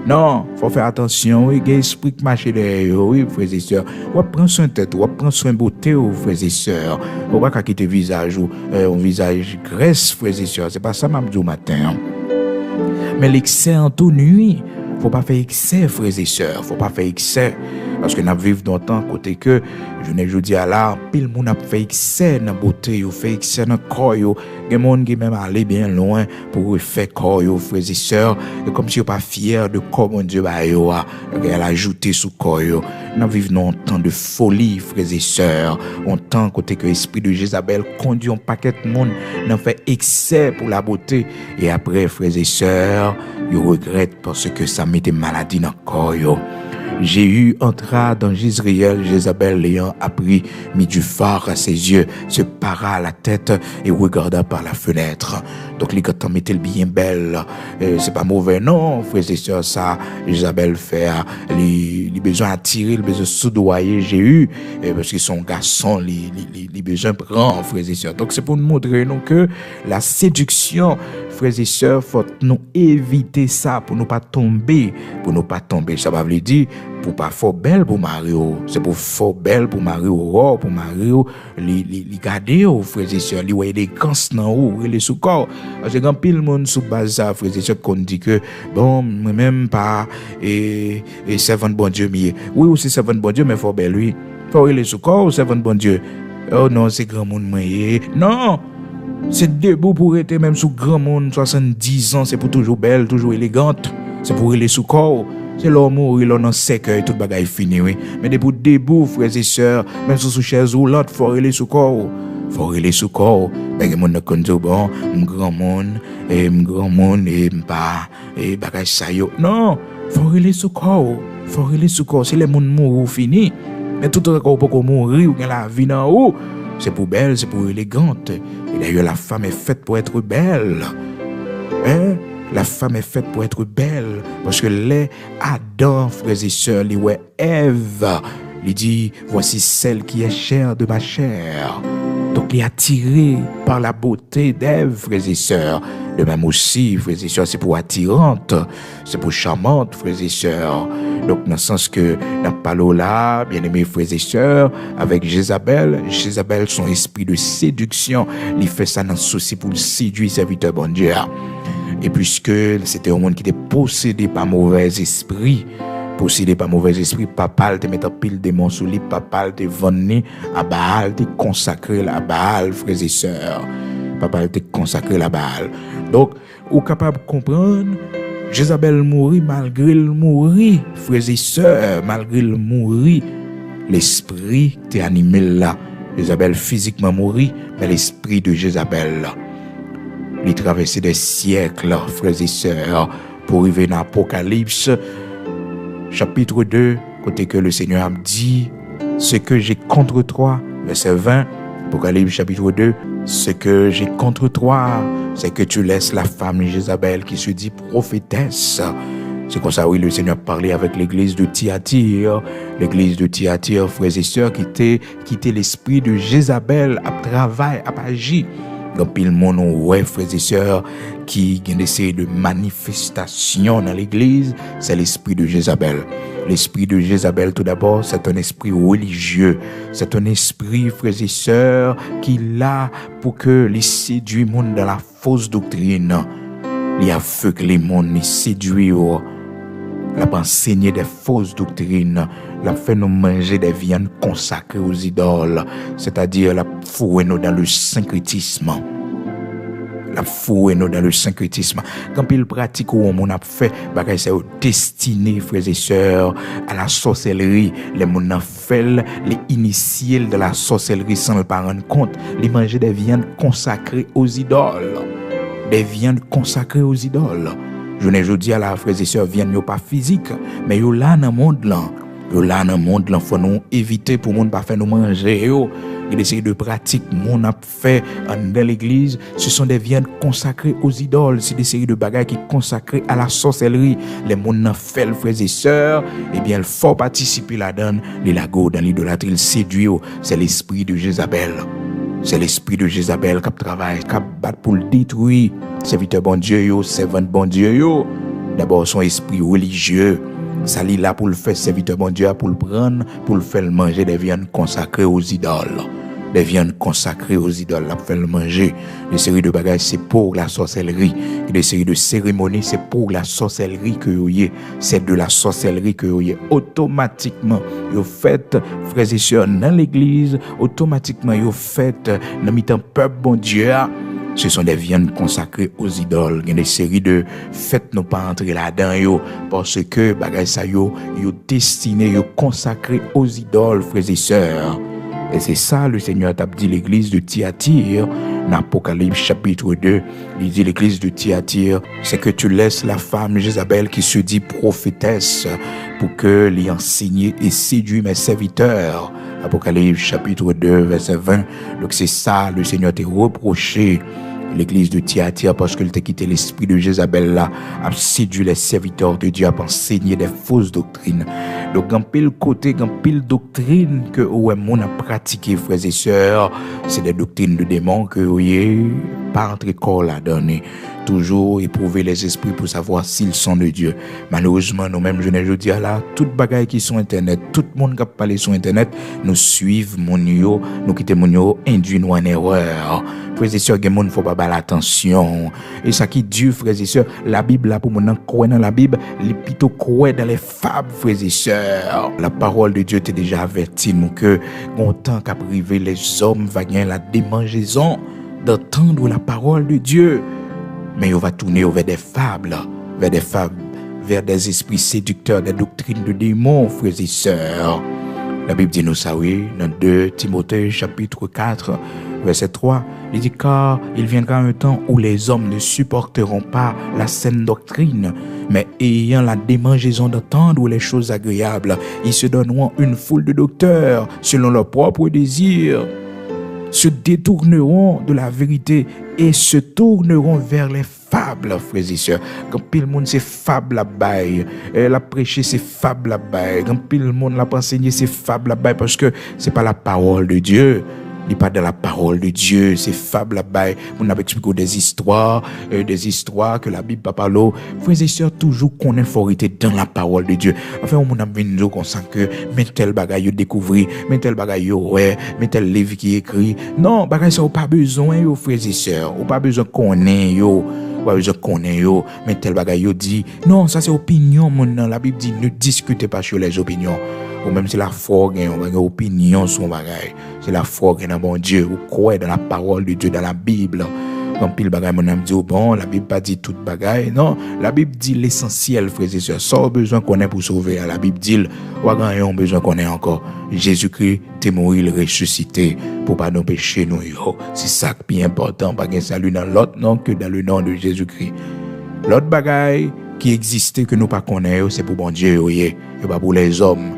Speaker 1: Non, faut faire attention, il y a un esprit qui marche derrière, oui, frères et sœurs. On prend soin de tête, on prend soin de beauté, frères et sœurs. On va pas quitter visage ou un visage graisse, frères et sœurs. C'est pas ça, m'a dit au matin. Mais l'excès en toute nuit, faut pas faire excès, frères et sœurs. Faut pas faire excès. Parce que nous vivons dans le temps, côté que, je dis à là, pile moun a fait excès dans la beauté, ou fait excès dans le corps, il y a des gens qui même allé bien loin pour faire corps, frères et sœurs, et comme si ils pas fiers de comment Dieu va ajouter sous corps. Nous vivons dans un temps de folie, frères et sœurs, un temps côté que l'esprit de Jézabel conduit un paquet de monde, n'a fait excès pour la beauté, et après, frères et sœurs, ils regrettent parce que ça met des maladies dans le corps. Jéhu entra dans Jizréel, Jézabel l'ayant appris, mit du phare à ses yeux, se para à la tête et regarda par la fenêtre. Donc les gars mettaient le bien belle. C'est pas mauvais, non, frères et sœurs, ça, Jézabel fait, les besoin attirer, les besoin soudoyer Jéhu, parce que son garçon, les besoin prend, frères et sœurs. Donc c'est pour nous montrer, nous, que la séduction frères et sœurs, faut nous éviter ça pour nous pas tomber, Ça va veut dire pour pas fort belle pour Mario, c'est pour fort belle pour Mario, li garder frères et sœurs, li ouais des gants dans haut, les sous corps. Parce que quand pile monde sous base ça, frères et sœurs, qu'on dit que bon, moi même pas et servant bon Dieu mieux. Oui, aussi servant bon Dieu, mais fort belle lui. Faut les sous corps, servant bon Dieu. Oh non, c'est grand monde moyen. Non. C'est debout pour être même sous grand monde 70 ans, c'est pour toujours belle, toujours élégante. C'est pour aller sous corps. C'est l'homme mourir, l'homme en cercueil, tout bagaille fini, oui. Mais debout, frères et sœurs, même sous chaise roulante, faut aller sous corps. Ben, les gens qui disent, bon, grand monde, et pas, et bagaille ça yo. Non, faut aller sous corps. C'est les gens mourent fini. Mais tout le temps qu'on mourir, ou qu'on la vie en haut, c'est pour belle, c'est pour élégante. Et d'ailleurs, la femme est faite pour être belle. Hein? La femme est faite pour être belle. Parce que les Adam, frères et sœurs, les ouais Ève, il dit, voici celle qui est chère de ma chair. Donc, il est attiré par la beauté d'Ève, frères et sœurs. De même aussi, frères et sœurs, c'est pour attirante, c'est pour charmante, frères et sœurs. Donc, dans le sens que, dans Palo là, bien aimés frères et sœurs, avec Jézabel, son esprit de séduction, il fait ça dans le souci pour séduire serviteur bon Dieu. Et puisque c'était un monde qui était possédé par mauvais esprit, papa te met en pile démon sous lui, papa te vendu à Baal, te consacré à Baal, frères et sœurs. Papa te consacré à Baal. Donc, ou capable de comprendre, Jézabel mourit malgré le mourir, frères et sœurs, malgré le mourir, l'esprit t'est animé là. Jézabel physiquement mourit, mais l'esprit de Jézabel là. Il traversait des siècles, frères et sœurs, pour arriver dans l'Apocalypse, chapitre 2, côté que le Seigneur a dit, ce que j'ai contre toi, verset 20, Apocalypse chapitre 2, ce que j'ai contre toi, c'est que tu laisses la femme Jézabel qui se dit prophétesse. C'est comme ça, oui, le Seigneur parlait avec l'église de Thyatire. L'église de Thyatire, frères et sœurs, qui était l'esprit de Jézabel à travail, à agir. Donc, pile monde, ouais, frères et sœurs, qui ont des séries de manifestations dans l'église, c'est l'esprit de Jézabel. L'esprit de Jézabel, tout d'abord, c'est un esprit religieux. C'est un esprit, frères et sœurs, qui est là pour que les séduit le monde dans la fausse doctrine. Il y a feu que les mondes les séduit. La enseigner des fausses doctrines, la fait nous manger des viandes consacrées aux idoles, c'est-à-dire la fouer nous dans le syncrétisme. Quand il pratique où on a fait, c'est destiné, frères et sœurs, à la sorcellerie. Les gens ont fait les initiés de la sorcellerie sans le pas rendre compte. Les manger des viandes consacrées aux idoles. Je ne dis à la frères et sœurs, viennent pas physique, mais yo là dans le monde là. Faut nous éviter pour monde pas faire nous manger yo. Il essaie de pratiques mon a fait dans l'église, ce sont des viandes consacrées aux idoles, c'est des séries de bagages qui consacrées à la sorcellerie. Les monde n'a fait frères et sœurs, eh bien il faut participer là-dedans, les lagos dans l'idolâtrie, il séduit, c'est l'esprit de Jézabel. C'est l'esprit de Jézabel qui travaille, qui bat pour le détruire. Serviteur bon Dieu, servant bon Dieu. D'abord son esprit religieux. Ça lit là pour le faire serviteur bon Dieu, pour le prendre, pour le faire manger des viandes consacrées aux idoles. Des viandes consacrées aux idoles, là, pour faire le manger. Des séries de bagages, c'est pour la sorcellerie. Des séries de cérémonies, c'est pour la sorcellerie que vous y. C'est de la sorcellerie que vous y. Automatiquement, vous faites, frères et sœurs, dans l'église, automatiquement, vous faites, dans le peuple bon Dieu. Ce sont des viandes consacrées aux idoles. Il y a des séries de fêtes nous pas entrer là-dedans parce que bagay ça yo destiné, yo consacré aux idoles, frères et sœurs. Et c'est ça le Seigneur t'a dit l'église de Thyatire dans Apocalypse chapitre 2. Il dit l'église de Thyatire, c'est que tu laisses la femme Jézabel qui se dit prophétesse pour que l'y enseigner et séduire mes serviteurs. Apocalypse chapitre 2 verset 20. Donc c'est ça le Seigneur t'a reproché l'église de Thyatire parce qu'elle t'a quitté l'esprit de Jézabel là, a séduit les serviteurs de Dieu, a enseigné des fausses doctrines. Donc en pile côté, en pile doctrine que on a pratiqué, frères et sœurs, c'est des doctrines de démons que pas entre corps là donné. toujours éprouver les esprits pour savoir s'ils sont de Dieu. Malheureusement, nous-mêmes, je dis à là, toutes bagailles qui sont Internet, tout le monde qui a parlé sur Internet, nous suivons mon yo, nous quittons mon yo, induit nous en erreur. Frères et sœurs, il ne faut pas faire l'attention. Et ça qui Dieu, frères et sœurs, la Bible, là, pour mon croire dans la Bible, les plutôt croire dans les fables, frères et sœurs. La parole de Dieu t'a déjà averti, nous, que, longtemps qu'à priver les hommes, va gagner la démangeaison d'entendre la parole de Dieu. Mais on va tourner vers des fables, vers des esprits séducteurs, des doctrines de démons, frères et sœurs. La Bible dit nous ça, oui, dans 2 Timothée chapitre 4, verset 3, il dit car il viendra un temps où les hommes ne supporteront pas la saine doctrine, mais ayant la démangeaison d'entendre les choses agréables, ils se donneront une foule de docteurs selon leurs propres désirs, se détourneront de la vérité et se tourneront vers les fables, frères et sœurs. Quand pile monde c'est fable la baille, la prêcher c'est fable la baille, quand pile monde l'a enseigné c'est fable la baille parce que c'est pas la parole de Dieu. Il n'est pas dans la parole de Dieu, c'est fable là-bas. On a expliqué des histoires que la Bible parle. Frères et sœurs, toujours qu'on est forité dans la parole de Dieu. Enfin, on a vu qu'on sent que, mais tel bagage découvrir, mais tel bagage ouais, mais tel livre qui écrit. Non, bagage ça, on pas besoin, yo, frères et sœurs. On pas besoin qu'on ait, yo. On pas besoin qu'on ait, yo. Mais tel bagage, yo dit, non, ça c'est opinion, mon nom. La Bible dit, ne discutez pas sur les opinions. Ou même c'est la foi, on a une opinion sur le bagage. C'est la foi dans bon Dieu. Ou croire dans la parole de Dieu, dans la Bible. Quand pile bagage, mon âme dit, bon, la Bible pas dit toute bagage. Non, la Bible dit l'essentiel, frères et sœurs. Sans besoin qu'on ait pour sauver. La Bible dit, ou a besoin qu'on ait encore. Jésus-Christ, t'es mort, il ressuscité pour pas nous pécher, nous. C'est ça qui est important. Pas qu'un salut dans l'autre nom que dans le nom de Jésus-Christ. L'autre bagage qui existait que nous pas connaissons, c'est pour bon Dieu, et pas pour les hommes.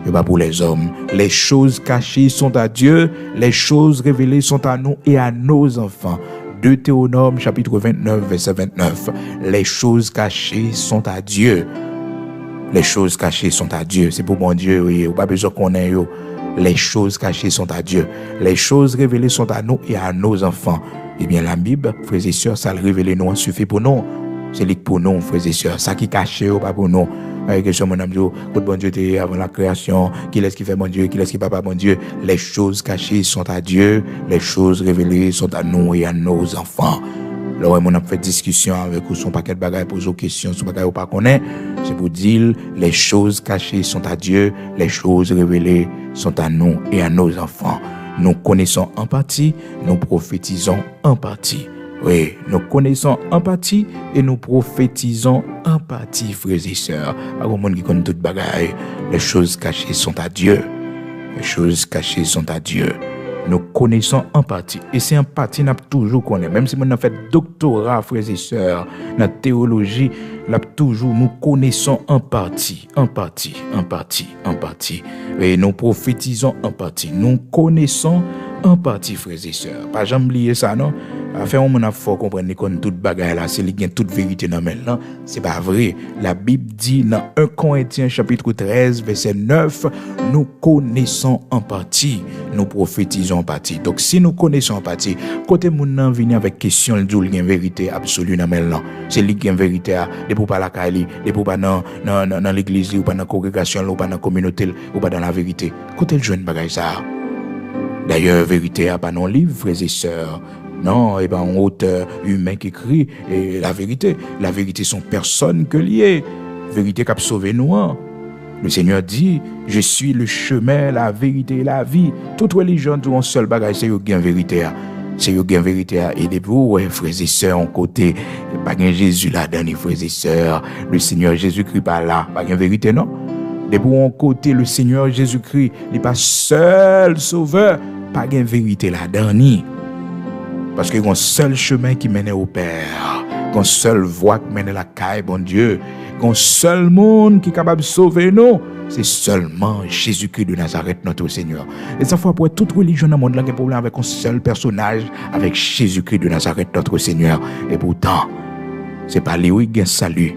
Speaker 1: Et pas pour les hommes. Les choses cachées sont à Dieu, les choses révélées sont à nous et à nos enfants. Deutéronome chapitre 29, verset 29. Les choses cachées sont à Dieu. Les choses cachées sont à Dieu. C'est pour mon Dieu, oui. Pas besoin qu'on ait. Les choses cachées sont à Dieu. Les choses révélées sont à nous et à nos enfants. Eh bien, la Bible, frères et sœurs, ça le révèle nous, suffit pour nous. C'est pour nous, frères et sœurs. Ça qui caché, pas pour nous. Question mon âme, bon Dieu était avant la création, qui est-ce qui fait mon Dieu, qui est-ce qui fait pas mon Dieu. Les choses cachées sont à Dieu, les choses révélées sont à nous et à nos enfants. Là, on a fait discussion avec vous, son paquet de bagages, poser aux questions, son bagage ou pas connaît. C'est pour dire, les choses cachées sont à Dieu, les choses révélées sont à nous et à nos enfants. Nous connaissons en partie, nous prophétisons en partie. Oui, nous connaissons en partie et nous prophétisons en partie, frères et sœurs. À un monde qui connaît toute bagaille, les choses cachées sont à Dieu. Les choses cachées sont à Dieu. Nous connaissons en partie. Et c'est en partie nous toujours connaît. Même si nous avons fait doctorat, frères et sœurs, dans la théologie, nous connaissons en partie. Et nous prophétisons en partie. Nous connaissons en partie, frères et sœurs. Pas jamais oublier ça, non? Enfin, on a faut comprendre que toute bagaille là, c'est qu'il y a toute vérité dans le là. C'est pas vrai. La Bible dit dans 1 Corinthiens chapitre 13, verset 9, nous connaissons en partie, nous prophétisons en partie. Donc, si nous connaissons en partie, côté moun nan vini avec question, il dit qu'il y a une vérité absolue dans le là. C'est lui qui a une vérité, de pour pas la caille, de pour pas dans l'église, ou pas dans la congrégation, ou pas dans la communauté, ou pas dans la vérité. Côté le jeune bagaille ça. D'ailleurs, vérité a pas non livre, frères et sœurs. Non, et ben un auteur humain qui écrit et la vérité sont personne que liées. Vérité qui a sauvé nous. Le Seigneur dit, je suis le chemin, la vérité et la vie. Toute religion, tout un seul bagage, c'est une vérité. C'est une vérité. Et des vous, frères et sœurs, en côté, pas un Jésus là-dedans, frères et sœurs. Le Seigneur Jésus-Christ pas là, pas une vérité, non? Des vous, en côté, le Seigneur Jésus-Christ n'est pas seul sauveur, pas une vérité là-dedans. Parce qu'il y a un seul chemin qui mène au Père, une seule voie qui mène à la caille, bon Dieu, un seul monde qui est capable de sauver nous, c'est seulement Jésus-Christ de Nazareth, notre Seigneur. Et ça fois pour toute religion dans le monde, il y a un problème avec un seul personnage, avec Jésus-Christ de Nazareth, notre Seigneur. Et pourtant, ce n'est pas lui qui a salut.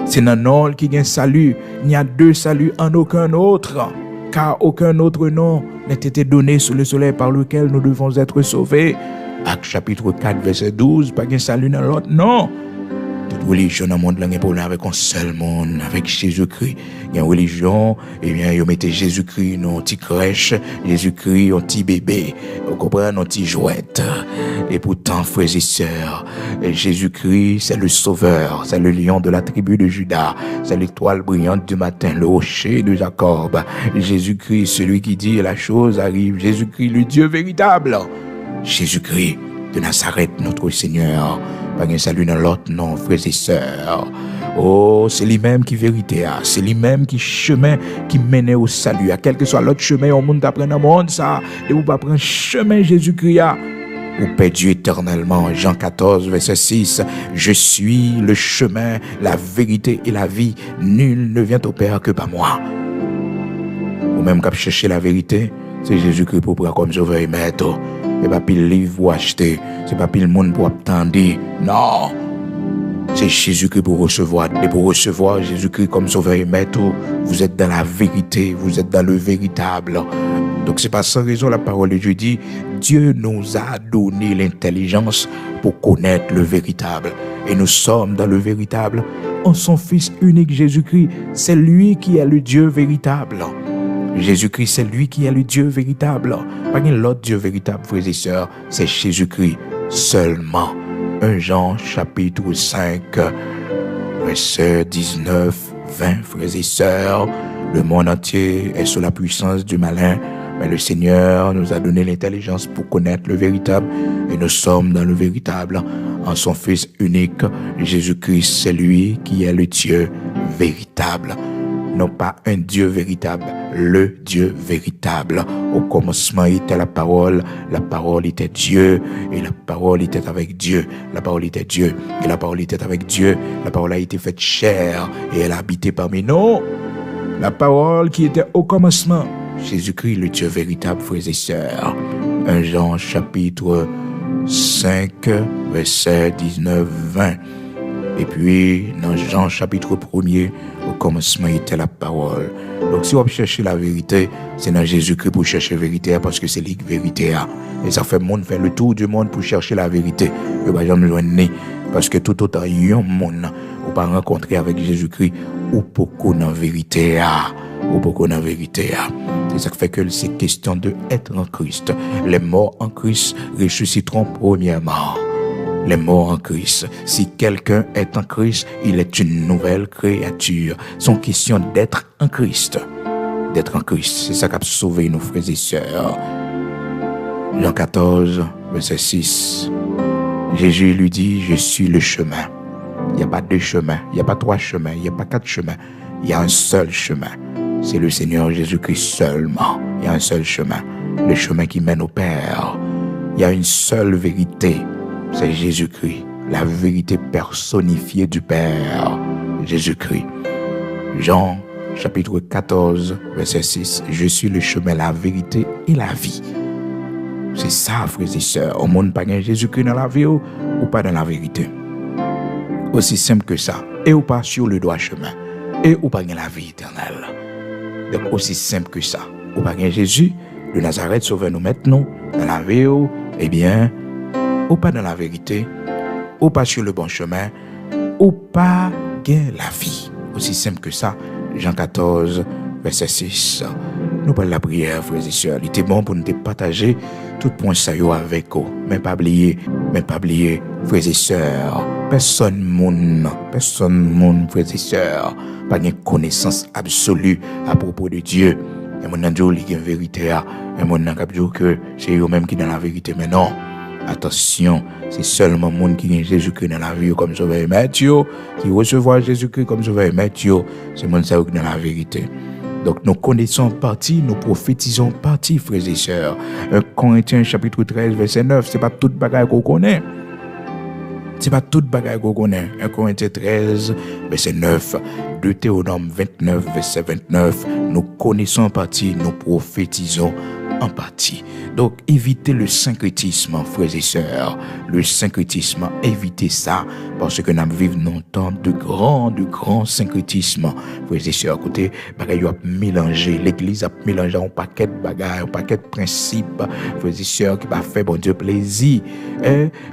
Speaker 1: C'est dans nom qui a salut. Il y a deux saluts en aucun autre. Car aucun autre nom n'a été donné sous le soleil par lequel nous devons être sauvés. Acte chapitre 4, verset 12, pas qu'un salut dans l'autre, non. Toute religion dans le monde, là, il y a un problème avec un seul monde, avec Jésus-Christ. Il y a une religion, eh bien, ils mettent Jésus-Christ dans une petite crèche, Jésus-Christ dans un petit bébé, vous comprenez, dans un petit jouette. Et pourtant, frères et sœurs, Jésus-Christ, c'est le sauveur, c'est le lion de la tribu de Judas, c'est l'étoile brillante du matin, le rocher de Jacob. Jésus-Christ, celui qui dit la chose arrive. Jésus-Christ, le Dieu véritable. Jésus-Christ de Nazareth, notre Seigneur. Pas un salut dans l'autre, non, frères et sœurs. Oh, c'est lui-même qui vérité, c'est lui-même qui chemin qui mène au salut. À quel que soit l'autre chemin, au monde t'apprend dans le monde, ça. Et vous pas prendre chemin Jésus-Christ. Vous perdu éternellement. Jean 14, verset 6. Je suis le chemin, la vérité et la vie. Nul ne vient au Père que par moi. Ou même quand chercher la vérité, c'est Jésus-Christ pour prendre comme sauveur et maître. C'est pas pile livre pour acheter. C'est pas pile monde pour attendre. Non. C'est Jésus-Christ pour recevoir. Et pour recevoir Jésus-Christ comme sauveur et maître, vous êtes dans la vérité. Vous êtes dans le véritable. Donc c'est pas sans raison la parole de Dieu dit, Dieu nous a donné l'intelligence pour connaître le véritable. Et nous sommes dans le véritable en son Fils unique Jésus-Christ. C'est lui qui est le Dieu véritable. Jésus-Christ, c'est lui qui est le Dieu véritable. Pas l'autre Dieu véritable, frères et sœurs, c'est Jésus-Christ seulement. 1 Jean, chapitre 5, verset 19, 20, frères et sœurs. Le monde entier est sous la puissance du malin, mais le Seigneur nous a donné l'intelligence pour connaître le véritable, et nous sommes dans le véritable. En son Fils unique, Jésus-Christ, c'est lui qui est le Dieu véritable. Non pas un Dieu véritable, le Dieu véritable. Au commencement était la parole était Dieu, et la parole était avec Dieu, la parole était Dieu, et la parole était avec Dieu, la parole a été faite chair, et elle a habité parmi nous. La parole qui était au commencement, Jésus-Christ, le Dieu véritable, frères et sœurs. 1 Jean chapitre 5, verset 19, 20. Et puis, dans Jean chapitre 1er, au commencement était la parole. Donc, si on cherche la vérité, c'est dans Jésus-Christ pour chercher la vérité, parce que c'est lui qui vérité. Et ça fait monde faire le tour du monde pour chercher la vérité. Il n'y a jamais besoin de nez. Parce que tout autant, il y a un monde, ou pas rencontrer avec Jésus-Christ, ou beaucoup dans la vérité. Ou beaucoup dans la vérité. C'est ça qui fait que c'est question de être en Christ. Les morts en Christ ressusciteront premièrement. Les morts en Christ. Si quelqu'un est en Christ, il est une nouvelle créature. C'est une question d'être en Christ. D'être en Christ. C'est ça qui a sauvé nos frères et sœurs. Jean 14, verset 6. Jésus lui dit, je suis le chemin. Il n'y a pas deux chemins, il n'y a pas trois chemins, il n'y a pas quatre chemins. Il y a un seul chemin. C'est le Seigneur Jésus-Christ seulement. Il y a un seul chemin. Le chemin qui mène au Père. Il y a une seule vérité. C'est Jésus-Christ, la vérité personnifiée du Père, Jésus-Christ. Jean, chapitre 14, verset 6. Je suis le chemin, la vérité et la vie. C'est ça, frères et sœurs. Au monde, pas Jésus-Christ dans la vie ou pas dans la vérité. Aussi simple que ça. Et ou pas sur le droit chemin. Et ou pas la vie éternelle. Donc, aussi simple que ça. Ou pas Jésus de Nazareth, sauveur nous maintenant dans la vie ou, eh bien, ou pas dans la vérité, ou pas sur le bon chemin, ou pas gain la vie. Aussi simple que ça. Jean 14, verset 6. Nous parlons de la prière, frères et sœurs. Il était bon pour nous partager tout point ça avec vous. Mais pas oublier, frères et sœurs. Personne moun, frères et sœurs, pas de connaissance absolue à propos de Dieu. Et mon Dieu, il y a une vérité. Et mon Dieu, que c'est eux-mêmes qui sont dans la vérité. Mais non. Attention, c'est seulement le monde qui a Jésus-Christ dans la vie comme sauveur et maître, qui recevoir Jésus-Christ comme sauveur et maître, c'est le monde qui est dans la vérité. Donc nous connaissons partie, nous prophétisons partie, frères et sœurs. 1 Corinthiens chapitre 13, verset 9, c'est pas toute bagaille qu'on connaît. C'est pas toute bagaille qu'on connaît. 1 Corinthiens 13, verset 9. Deutéronome 29, verset 29. Nous connaissons partie, nous prophétisons en partie. Donc, évitez le syncrétisme, frères et sœurs. Le syncrétisme, évitez ça, parce que nous vivons dans un temps de grand syncrétisme. Frères et sœurs, écoutez, bagaille a mélangé, l'église a mélangé un paquet de bagailles, un paquet de principes, frères et sœurs, qui va faire bon Dieu plaisir.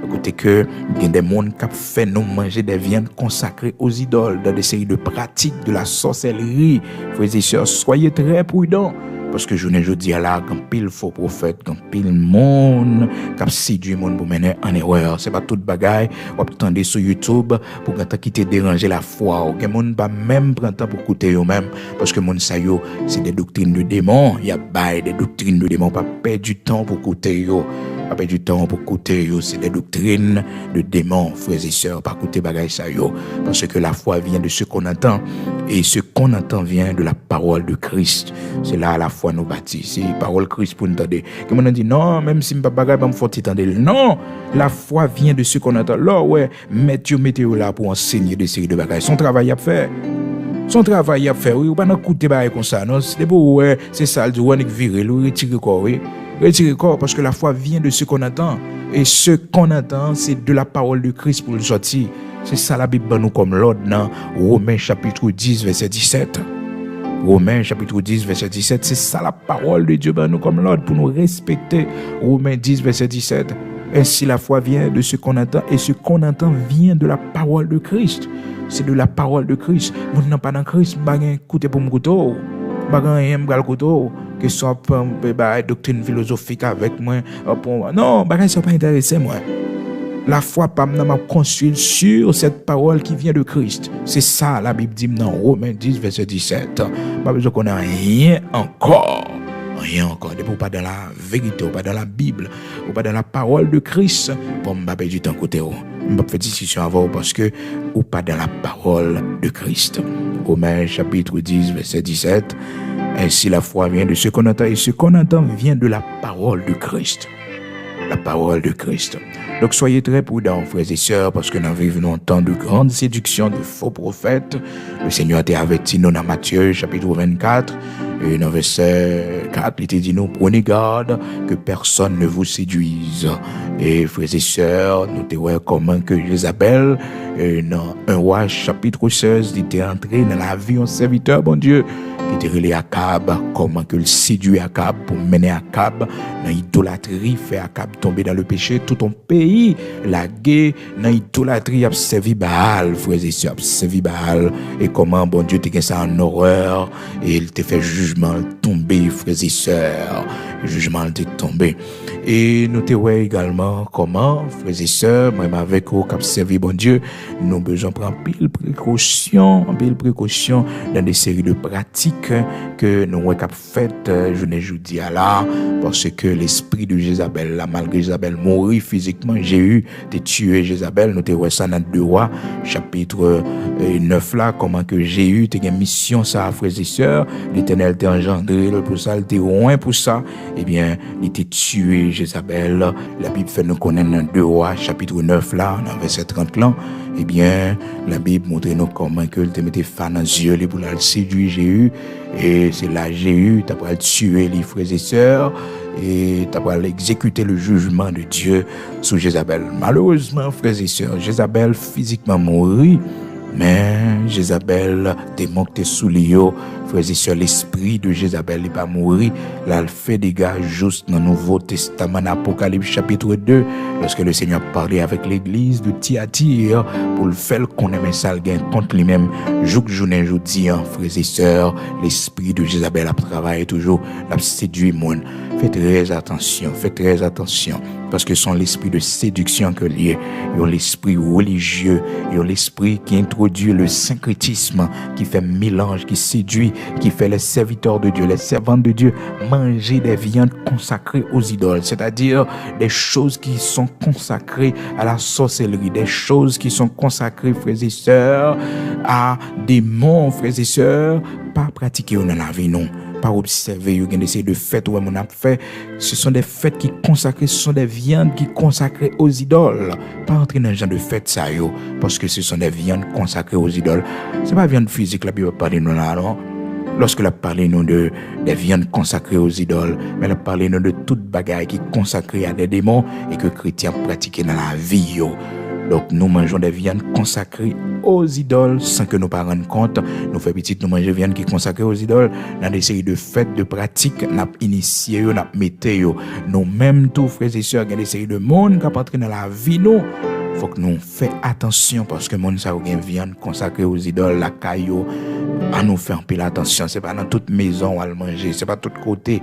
Speaker 1: Écoutez que, il y a des mondes qui fait nous manger des viandes consacrées aux idoles, dans des séries de pratiques de la sorcellerie. Frères et sœurs, soyez très prudents. Parce que je ne dis à là, quand pile faux prophète, quand pile monde, quand séduit monde pour mener en erreur. C'est pas toute bagaille, ou attendez sur YouTube, pour quand quitter déranger la foi, ou que monde pas même prendre temps pour écouter eux-mêmes, parce que monde ça yo, c'est des doctrines de démons, il y a bail des doctrines de démons, pas perdre du temps pour écouter yo. Pas perdre du temps pour écouter yo, c'est des doctrines de démons, frères et sœurs, pas écouter bagaille ça yo, parce que la foi vient de ce qu'on entend, et ce qu'on entend vient de la parole de Christ. C'est là la foi nous bâtit, c'est parole Christ pour nous entendre. Que on dit non, même si m'pas bagaille pas me faut entendre. Non, la foi vient de ce qu'on entend. Là ouais, mettez là pour enseigner des séries de bagailles. Son travail à faire. Son travail à faire, oui, ou pas non écouter bagaille comme ça, non, c'est beau ouais, c'est ça, le on est viré, le retirer corps, oui. Retirer corps parce que la foi vient de ce qu'on entend et ce qu'on entend c'est de la parole de Christ pour le sortir. C'est ça la Bible nous comme l'ordre dans Romains chapitre 10 verset 17. Romains chapitre 10 verset 17, c'est ça la parole de Dieu nous comme l'ordre pour nous respecter. Romains 10 verset 17. Ainsi la foi vient de ce qu'on entend et ce qu'on entend vient de la parole de Christ. C'est de la parole de Christ. Vous n'êtes pas dans Christ, bagay écoutez pour me couteau. Bagay aime gal couteau que soit doctrine philosophique avec moi non, bagay ça pas intéressé moi. La foi pas m'a construit sur cette parole qui vient de Christ. C'est ça la Bible dit dans Romains 10 verset 17. Pas besoin qu'on ait rien encore. Rien encore, de pas dans la vérité, ou pas dans la Bible, ou pas dans la parole de Christ, pour me perdre du temps côté ou. Je vais faire discussion avant parce que ou pas dans la parole de Christ. Romains chapitre 10 verset 17. Ainsi la foi vient de ce qu'on entend et ce qu'on entend vient de la parole de Christ. La parole de Christ. Donc soyez très prudents, frères et sœurs, parce que nous vivons un temps de grande séduction de faux prophètes. Le Seigneur t'a averti nous dans Matthieu chapitre 24, et dans verset 4, il t'a dit nous, prenez garde que personne ne vous séduise. Et frères et sœurs, nous te voyons comment que Jézabel, dans 1 Roi chapitre 16, il était entré dans la vie en serviteur, bon Dieu, qui était relé Akab, comment que le séduit Akab pour mener Akab dans l'idolâtrie, fait Akab tomber dans le péché, tout ton pays, la guerre, dans l'idolâtrie, a servi Baal, frères et sœurs, a servi Baal, et comment bon Dieu t'a ça en horreur, et il t'a fait jugement tomber, frères et sœurs, jugement t'a tombé. Et nous te voyons également comment, frères et sœurs, même avec vous qui ont servi bon Dieu, nous avons besoin de prendre pile précaution dans des séries de pratiques que nous avons faites, je ne dis à là, parce que l'esprit de Jézabel, là, malgré Jézabel mourir physiquement, j'ai eu de tuer Jézabel, nous te voyons ça dans 2 Rois, chapitre 9 là, comment que j'ai eu une mission, ça, frères et sœurs, l'Éternel t'a engendré, pour ça, il était loin pour ça, eh bien, il était tué Jézabel. La Bible fait nous connaître dans 2 Rois, chapitre 9 là, dans verset 30 là, eh bien, la Bible montre nous comment que il te mettait fan dans les yeux, pour la séduire Jéhu, et c'est là Jéhu, t'as pas tuer les frères et sœurs, et t'as pas exécuter le jugement de Dieu sur Jézabel. Malheureusement, frères et sœurs, Jézabel physiquement mourit, mais Jézabel démonte sous l'eau, frères et sœurs, l'esprit de Jézabel n'est pas mourir. Là, elle fait des gars juste dans le Nouveau Testament, Apocalypse chapitre 2, lorsque le Seigneur parlait avec l'église de Thyatire pour le faire qu'on aime ça contre lui-même. Journée, frères et sœurs, l'esprit de Jézabel a travaillé toujours, l'a séduit monde. Faites très attention, parce que son l'esprit de séduction que lié, il y a l'esprit religieux, il y a l'esprit qui introduit le syncrétisme, qui fait mélange, qui séduit, qui fait les serviteurs de Dieu, les servantes de Dieu manger des viandes consacrées aux idoles, c'est-à-dire des choses qui sont consacrées à la sorcellerie, des choses qui sont consacrées, frères et sœurs, à des monts, frères et sœurs, pas pratiquer dans la vie, non. Pas observer, il y a des fêtes où on a fait. Ce sont des fêtes qui consacrées, ce sont des viandes qui consacrées aux idoles. Pas entrer dans le genre de fêtes ça, parce que ce sont des viandes consacrées aux idoles. C'est pas viande physique, la Bible parle de nous là, non? lorsque la parlé non de des viandes consacrées aux idoles, mais la parlé non de toute bagaille qui est consacrée à des démons et que chrétiens pratiquent dans la vie. Yo. Donc nous mangeons des viandes consacrées aux idoles sans que nous ne rendions compte. Nous faisons petit, nous mangeons des viandes qui sont consacrées aux idoles dans des séries de fêtes, de pratiques, nous avons initié, nous avons mis. Nous-mêmes, tous frères et sœurs, il y a des séries de monde qui entrent dans la vie. Nous, il faut que nous fassions attention parce que le monde ça a une viande consacrée aux idoles, la caillou, à nous faire un peu attention. Ce n'est pas dans toute maison où à le manger, ce n'est pas de tous côtés.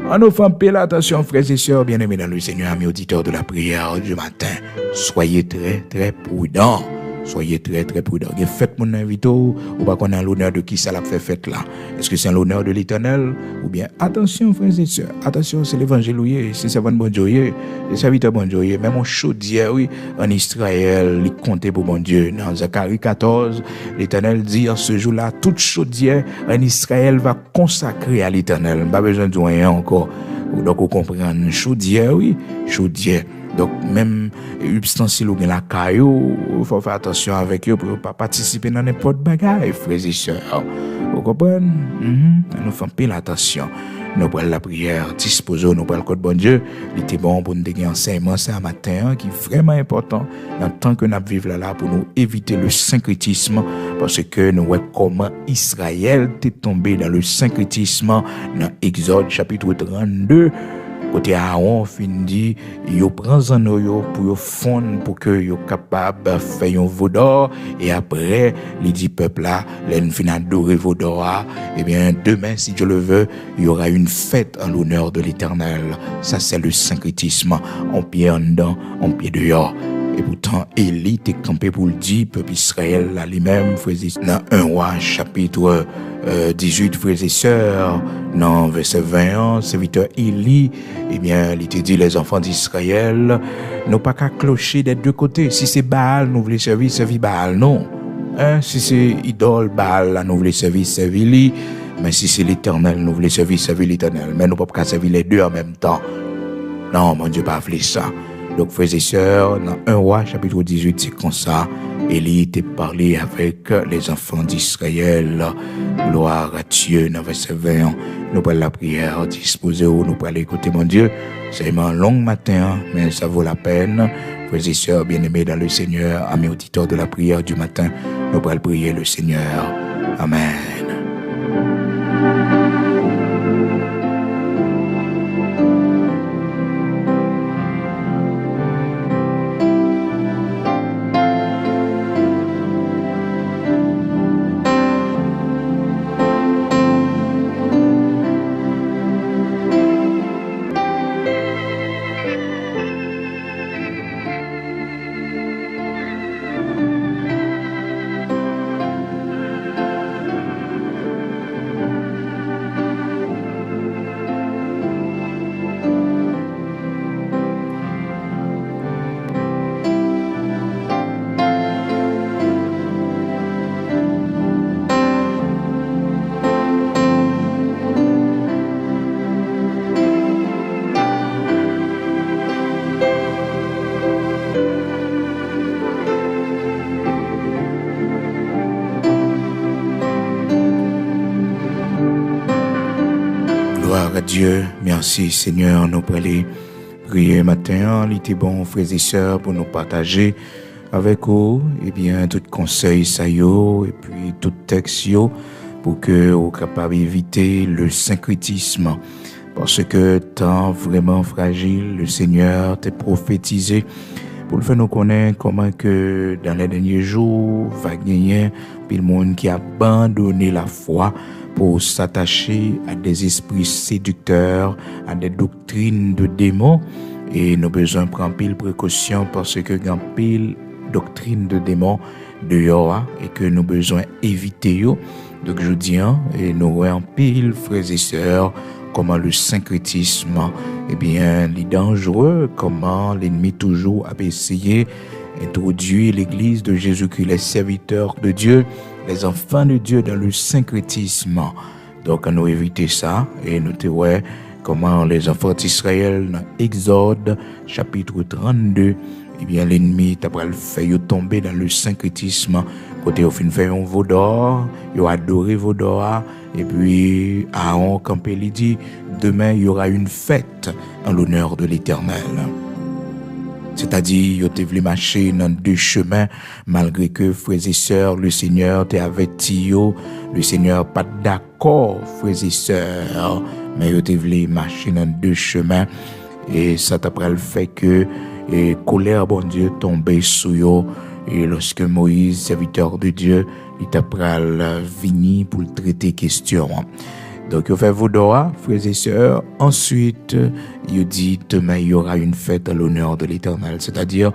Speaker 1: À nous faire un peu attention, frères et sœurs, bien-aimés dans le Seigneur, amis auditeurs de la prière du matin. Soyez très, très prudents. Soyez très, très prudents. Faites mon invité ou pas qu'on a l'honneur de qui ça l'a fait fête là. Est-ce que c'est l'honneur de l'Éternel ou bien attention, frères et sœurs. Attention, c'est l'évangile, c'est servant bon Dieu, c'est serviteur bon Dieu. Même en chaudière, oui, en Israël, il comptait pour bon Dieu. Dans Zacharie 14, l'Éternel dit en ce jour-là, toute chaudière en Israël va consacrer à l'Éternel. Pas besoin de rien encore. Donc, vous comprenez, chaudière, oui, chaudière. Donc, même ustensiles ou bien la caillou, il faut faire attention avec eux pour ne pas participer dans n'importe bagaille, frères et sœurs. Vous comprenez? Nous faisons pile attention. Nous prenons la prière, disposons, nous prenons le code bon Dieu. Il était bon pour nous donner un enseignement ce matin qui est vraiment important dans le temps que nous vivons là pour nous éviter le syncrétisme parce que nous voyons comment Israël est tombé dans le syncrétisme dans Exode chapitre 32. Côté Aaron fin dit yo prend zano yo pour yo fondre pour que yo capable faire un veau d'or et après il dit peuple là l'en fin adorer veau d'or et bien demain si Dieu le veut il y aura une fête en l'honneur de l'Éternel. Ça c'est le syncrétisme en pied en dedans en pied dehors. Et pourtant, Élie était campé pour le dire, peuple Israël, là, lui-même, dans 1 roi, chapitre 18, frères et sœurs, dans verset 21, serviteur Élie, eh bien, il était dit, les enfants d'Israël, n'ont pas qu'à clocher des deux côtés. Si c'est Baal, nous voulons servir Baal, non. Si c'est idole, Baal, là, nous voulons servir lui. Mais si c'est l'Éternel, nous voulons servir l'Éternel. Mais nous ne pouvons pas servir les deux en même temps. Non, mon Dieu, pas fait ça. Donc, frères et sœurs, dans 1 roi, chapitre 18, c'est comme ça. Élie était parlé avec les enfants d'Israël. Gloire à Dieu, dans verset 20. Nous prenons la prière, disposez-vous, nous prenons écouter mon Dieu. C'est un long matin, mais ça vaut la peine. Frères et sœurs, bien-aimés dans le Seigneur, amis auditeurs de la prière du matin, nous prenons prier le Seigneur. Amen. Dieu, merci Seigneur, nous prenons prier matin, il était bon frères et sœurs pour nous partager avec vous, et bien tout conseil ça yo, et puis tout texte yo, pour que vous capable éviter le syncrétisme, parce que temps vraiment fragile, le Seigneur t'a prophétisé pour le faire nous connaître comment que dans les derniers jours va gagner puis le monde qui a abandonné la foi pour s'attacher à des esprits séducteurs, à des doctrines de démons. Et nous avons besoin de prendre pile précaution parce que il y a pile doctrine de démons dehors et que nous avons besoin d'éviter. Donc je dis, et nous avons pile frères et sœurs, comment le syncrétisme, eh bien, il est dangereux, comment l'ennemi toujours a essayé d'introduire l'église de Jésus-Christ, les serviteurs de Dieu, les enfants de Dieu dans le syncrétisme. Donc, nous éviter ça et nous te ouais comment les enfants d'Israël dans Exode chapitre 32, eh bien, l'ennemi t'a fait tomber dans le syncrétisme. Côté au fin fait un veau d'or, il a adoré veau d'or, Et puis, Aaron campé, il dit, demain, il y aura une fête en l'honneur de l'Éternel. C'est-à-dire, yo te voulu marcher dans deux chemins, malgré que, frères et sœurs, le Seigneur t'a averti yo, le Seigneur pas d'accord, frères et sœurs, mais yo te voulu marcher dans deux chemins, et ça t'a pris le fait que, et colère, bon Dieu, tombait sur yo, et lorsque Moïse, serviteur de Dieu, il t'a pris vini pour le traiter question. Donc, il fait vos doigts, frères et sœurs. Ensuite, il dit, demain, il y aura une fête à l'honneur de l'Éternel. C'est-à-dire,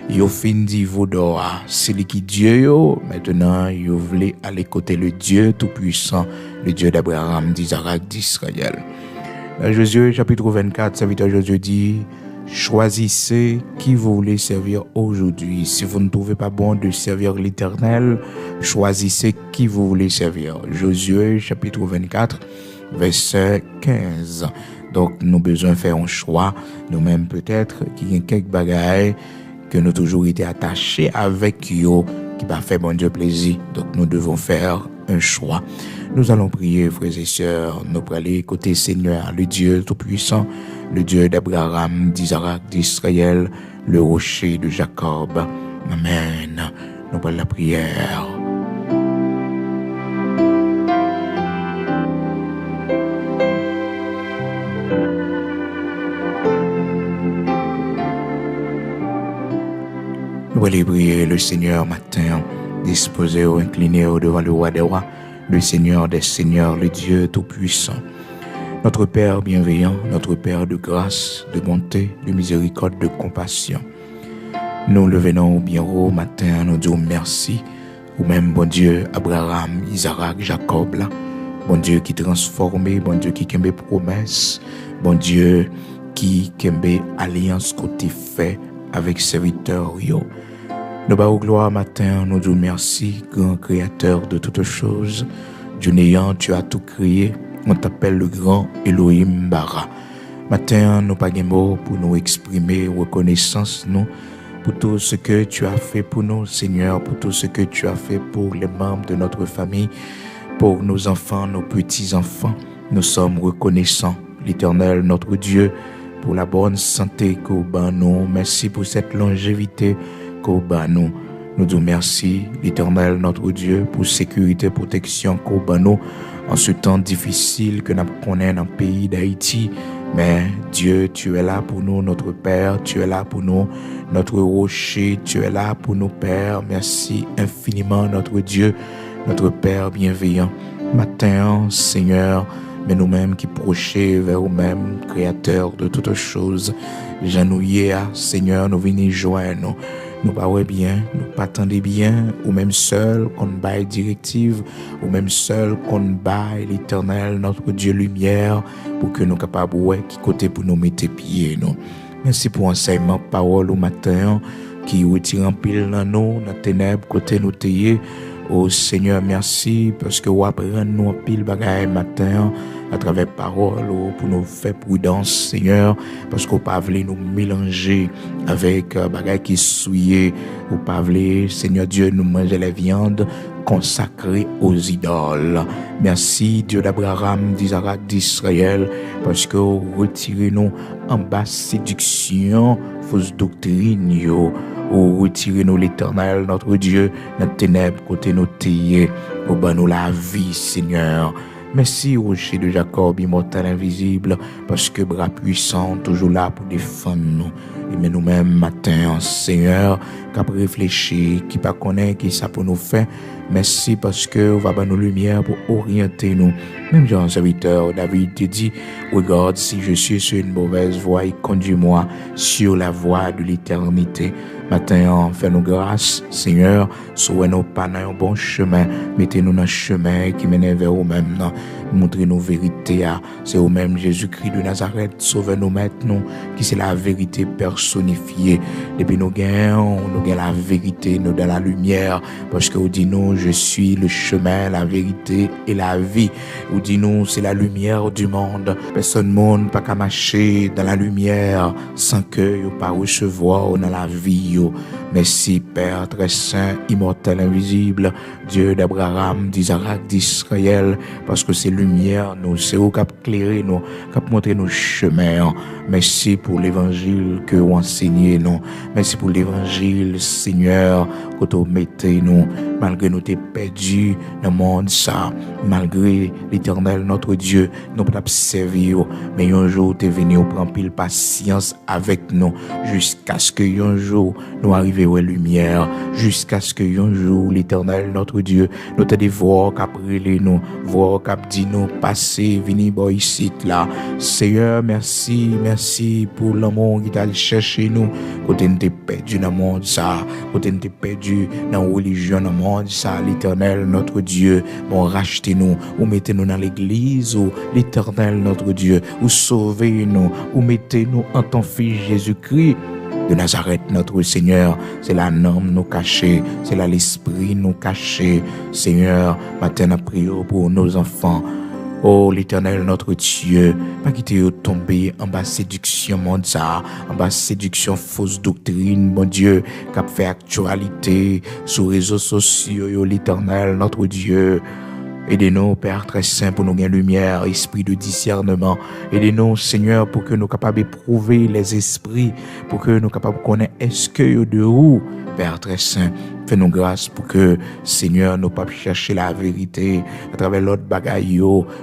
Speaker 1: il finit vos doigts. C'est lui qui Dieu, maintenant, il voulait aller côté le Dieu Tout-Puissant, le Dieu d'Abraham, d'Isaac, d'Israël. Dans Josué, chapitre 24, serviteur Josué dit, choisissez qui vous voulez servir aujourd'hui. Si vous ne trouvez pas bon de servir l'Éternel, choisissez qui vous voulez servir. Josué, chapitre 24, verset 15. Donc, nous avons besoin de faire un choix. Nous-mêmes, peut-être, qu'il y a quelques bagailles que nous avons toujours été attachés avec eux, qui va faire bon Dieu plaisir. Donc, nous devons faire un choix. Nous allons prier, frères et sœurs. Nous allons aller côté Seigneur, le Dieu Tout-Puissant, le Dieu d'Abraham, d'Isaac, d'Israël, le rocher de Jacob. Amen. Nous allons la prière. Nous allons prier le Seigneur matin, disposé ou incliné devant le roi des rois, le Seigneur des seigneurs, le Dieu Tout-Puissant. Notre Père bienveillant, notre Père de grâce, de bonté, de miséricorde, de compassion. Nous le venons bien haut matin, nous disons merci, ou même bon Dieu, Abraham, Isaac, Jacob, là. Bon Dieu qui transforme, bon Dieu qui kembe promesse, bon Dieu qui kembe alliance côté fait avec serviteur yo. Nous bas gloire matin, nous disons merci, grand créateur de toutes choses. Dieu néant, tu as tout créé. On t'appelle le grand Elohim Bara. Matin, nous pas de mots pour nous exprimer reconnaissance, nous, pour tout ce que tu as fait pour nous, Seigneur, pour tout ce que tu as fait pour les membres de notre famille, pour nos enfants, nos petits-enfants. Nous sommes reconnaissants, l'Éternel, notre Dieu, pour la bonne santé qu'au bas nous. Merci pour cette longévité qu'au bas nous. Nous disons merci, l'Éternel, notre Dieu, pour sécurité, protection qu'au bas nous. En ce temps difficile que nous connaissons dans le pays d'Haïti, mais Dieu, tu es là pour nous, notre Père, tu es là pour nous, notre rocher, tu es là pour nous, Père. Merci infiniment, notre Dieu, notre Père bienveillant. Matin, Seigneur, mais nous-mêmes qui prochés vers nous-mêmes, Créateur de toutes choses, Janouye, Seigneur, nous venons joindre. Nous pas bien, nous pas attendez bien, ou même seul qu'on baille directive, ou même seul qu'on baille l'Éternel, notre Dieu lumière, pour que nous capables ouais qui côté pour nous mettre pieds nous. Merci pour enseignement parole au matin qui retire en pile dans nous, dans ténèbres côté nous tailler. Oh Seigneur, merci parce que vous apprenez nous en pile bagaille matin à travers parole pour nous faire prudence, Seigneur, parce qu'on pas voulu nous mélanger avec bagaille qui souillé, ou pas voulu, Seigneur Dieu, nous manger la viande consacrée aux idoles. Merci Dieu d'Abraham, d'Isaac, d'Israël, parce que vous retirez nous en basse séduction, fausse doctrine, ou retirez-nous l'Éternel, notre Dieu, notre ténèbres, côté nous tailler, au bas nous la vie, Seigneur. Merci, rocher de Jacob, immortel, invisible, parce que bras puissant, toujours là pour défendre nous. Et mais nous-mêmes, matin, Seigneur, qui a réfléchi, qui pas connaît, qui ça pour nous faire. Merci parce que vous avez nos lumières pour orienter nous. Même Jean, serviteur, David te dit, regarde, si je suis sur une mauvaise voie, conduis-moi sur la voie de l'éternité. Matin, fais-nous grâce, Seigneur, sauvez-nous pas dans un bon chemin, mettez-nous dans un chemin qui mène vers vous-même, montrez-nous vérité, c'est vous-même Jésus-Christ de Nazareth, sauvez-nous maintenant, qui c'est la vérité personnifiée. Depuis nous gagnons la vérité, nous dans la lumière, parce que vous dites nous, je suis le chemin, la vérité et la vie. Vous dites nous, c'est la lumière du monde. Personne monde pas qu'à marcher dans la lumière sans que vous pas recevoir dans la vie. Merci, Père très saint, immortel, invisible, Dieu d'Abraham, d'Isaac, d'Israël, parce que c'est lumière, nous, c'est où cap éclairer nous, cap montrer nos chemins. Merci pour l'évangile que vous enseignez nous. Merci pour l'évangile, Seigneur, que vous mettez nous, malgré nous t'es perdus dans le monde, ça, malgré l'Éternel, notre Dieu, nous pas servir, mais un jour t'es venu prendre pile patience avec nous, jusqu'à ce que un jour nous arrivions à la lumière, jusqu'à ce que un jour l'Éternel, notre Dieu, nous te dit voir qu'après nous, voir qu'ap dit nous, passer, venir ici là. Seigneur, merci pour l'amour qui t'a cherché nous, quand on t'es perdu dans le monde, ça, quand on t'es perdu dans la religion, dans le monde, ça, l'Éternel, notre Dieu, bon, rachetez-nous, ou mettez-nous dans l'église, ou l'Éternel, notre Dieu, ou sauvez-nous, ou mettez-nous en ton Fils Jésus-Christ de Nazareth, notre Seigneur. C'est la norme nous cacher, c'est là l'esprit nous cacher. Seigneur, matin à prier pour nos enfants. Oh, l'Éternel, notre Dieu, pas quitter tomber en bas séduction monde ça, en bas séduction fausse doctrine, mon Dieu, qui a fait actualité sur les réseaux sociaux, l'Éternel, notre Dieu. Aidez-nous, Père très saint, pour nous gagner lumière, esprit de discernement. Aidez-nous, Seigneur, pour que nous capables d'éprouver les esprits, pour que nous capables de connaître est-ce que de où, Père très saint. Fais-nous grâce pour que, Seigneur, nous pas chercher la vérité à travers l'autre bagaille,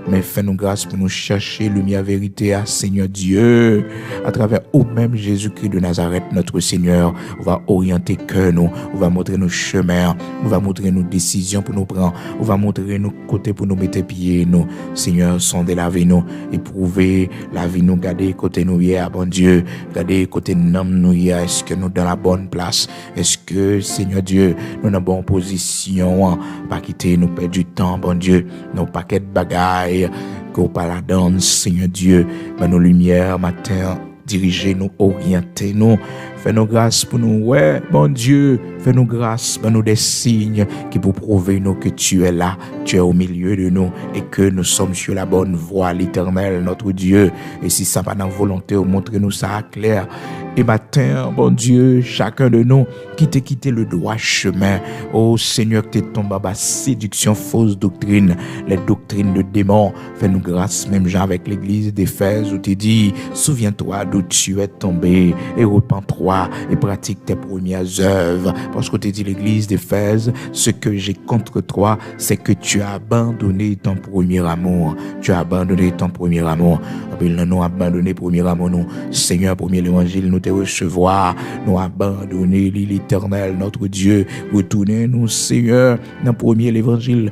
Speaker 1: mais fais-nous grâce pour nous chercher lumière vérité à Seigneur Dieu, à travers au même Jésus-Christ de Nazareth, notre Seigneur. On va orienter que nous, on va montrer nos chemins, on va montrer nos décisions pour nous prendre, on va montrer nos côtés pour nous mettre pieds, nous. Seigneur, sondez la vie nous, éprouver la vie nous, garder côté nous hier, bon Dieu, garder côté nous hier, est-ce que nous dans la bonne place, est-ce que, Seigneur Dieu, nous dans bonne position, pas quitter nous perdre du temps, bon Dieu, nos paquets de bagailles, qu'on pas la donne, Seigneur Dieu, mais nos lumières matin, dirigez-nous, orientez-nous, fais-nous grâce pour nous, ouais, bon Dieu, fais-nous grâce, fais-nous des signes qui pour prouver nous que tu es là, tu es au milieu de nous et que nous sommes sur la bonne voie, l'Éternel, notre Dieu. Et si ça va dans la volonté, montrez-nous ça clair. Et matin, bon Dieu, chacun de nous qui t'a quitté le droit chemin. Oh Seigneur, que t'es tombé à séduction, fausse doctrine, les doctrines de démons. Fais-nous grâce, même Jean avec l'église d'Éphèse où t'es dit, souviens-toi d'où tu es tombé et repens-toi et pratique tes premières œuvres. Parce que t'es dit l'église d'Éphèse, ce que j'ai contre toi, c'est que tu as abandonné ton premier amour. Tu as abandonné ton premier amour. Nous abandonné premier amour, nous. Seigneur, premier l'évangile, nous te recevoir, nous abandonner l'Éternel, notre Dieu. Retournez-nous, Seigneur, dans premier l'évangile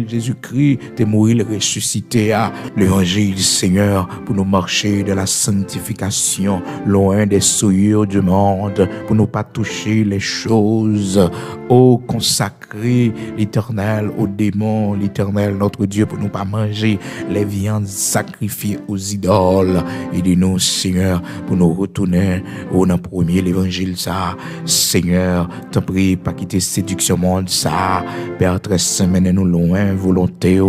Speaker 1: Jésus-Christ, t'es mourir, le ressuscité, l'évangile, Seigneur, pour nous marcher de la sanctification, loin des souillures du monde, pour nous pas toucher les choses, consacrer l'Éternel aux démons, l'Éternel, notre Dieu, pour nous pas manger les viandes sacrifiées aux idoles. Aidez-nous, Seigneur, pour nous retourner dans premier l'évangile, ça. Seigneur, t'en prie, pas quitter séduction monde, ça. Père très saint, menez-nous loin, volonté,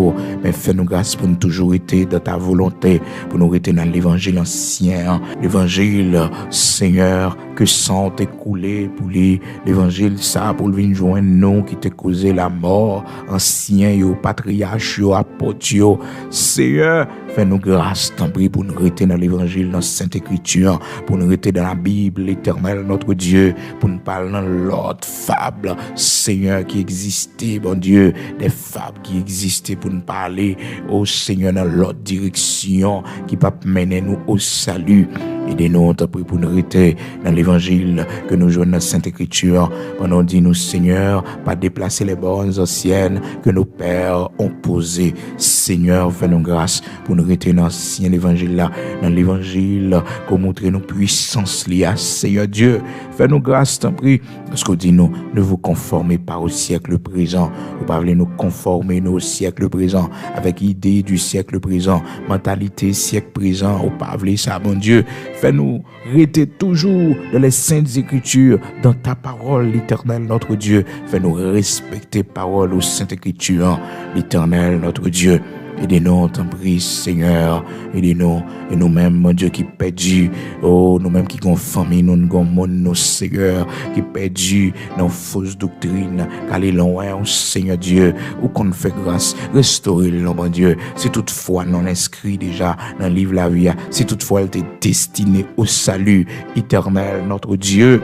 Speaker 1: mais fais-nous grâce pour nous toujours être dans ta volonté, pour nous rester dans l'évangile ancien, l'évangile, Seigneur, que sang t'est coulé pour l'évangile, ça, pour le venir joindre nous qui t'est causé la mort, ancien, patriarche, apôtre, Seigneur, fais-nous grâce, t'en prie, pour nous rester dans l'évangile, dans la Sainte Écriture, pour nous rester dans la Bible, l'Éternel, notre Dieu, pour nous parler dans l'autre fable, Seigneur, qui existait, bon Dieu, des fables qui existaient pour nous parler, au Seigneur, dans l'autre direction, qui peut mener nous au salut. Aidez-nous, t'en prie, pour nous rester dans l'évangile que nous jouons dans la Sainte Écriture. Pendant dit nous, Seigneur, pas déplacer les bornes anciennes que nos pères ont posées. Seigneur, fais-nous grâce pour nous rester dans l'ancien évangile là, dans l'évangile, pour montrer nos puissances liées à Seigneur Dieu. Fais-nous grâce, t'en prie, parce qu'on dit nous, ne vous conformez pas au siècle présent. Vous parlez nous conformer nous au siècle présent, avec idée du siècle présent, mentalité siècle présent. Vous parlez ça, mon Dieu. Fais-nous rester toujours dans les saintes écritures, dans ta parole, l'Éternel, notre Dieu. Fais-nous respecter parole aux saintes écritures, l'Éternel, notre Dieu. Aidez-nous, t'en prie, Seigneur. Aidez-nous. Et nous-mêmes, mon Dieu, qui perdus. Oh, nous-mêmes qui avons famille, nous avons monde, nos Seigneur, qui perdus dans fausses doctrines. Qu'allez loin, oh Seigneur Dieu, ou qu'on fait grâce. Restaurez-le, mon Dieu. Si toutefois non inscrit déjà dans le livre de la vie, si toutefois elle est destinée au salut éternel, notre Dieu.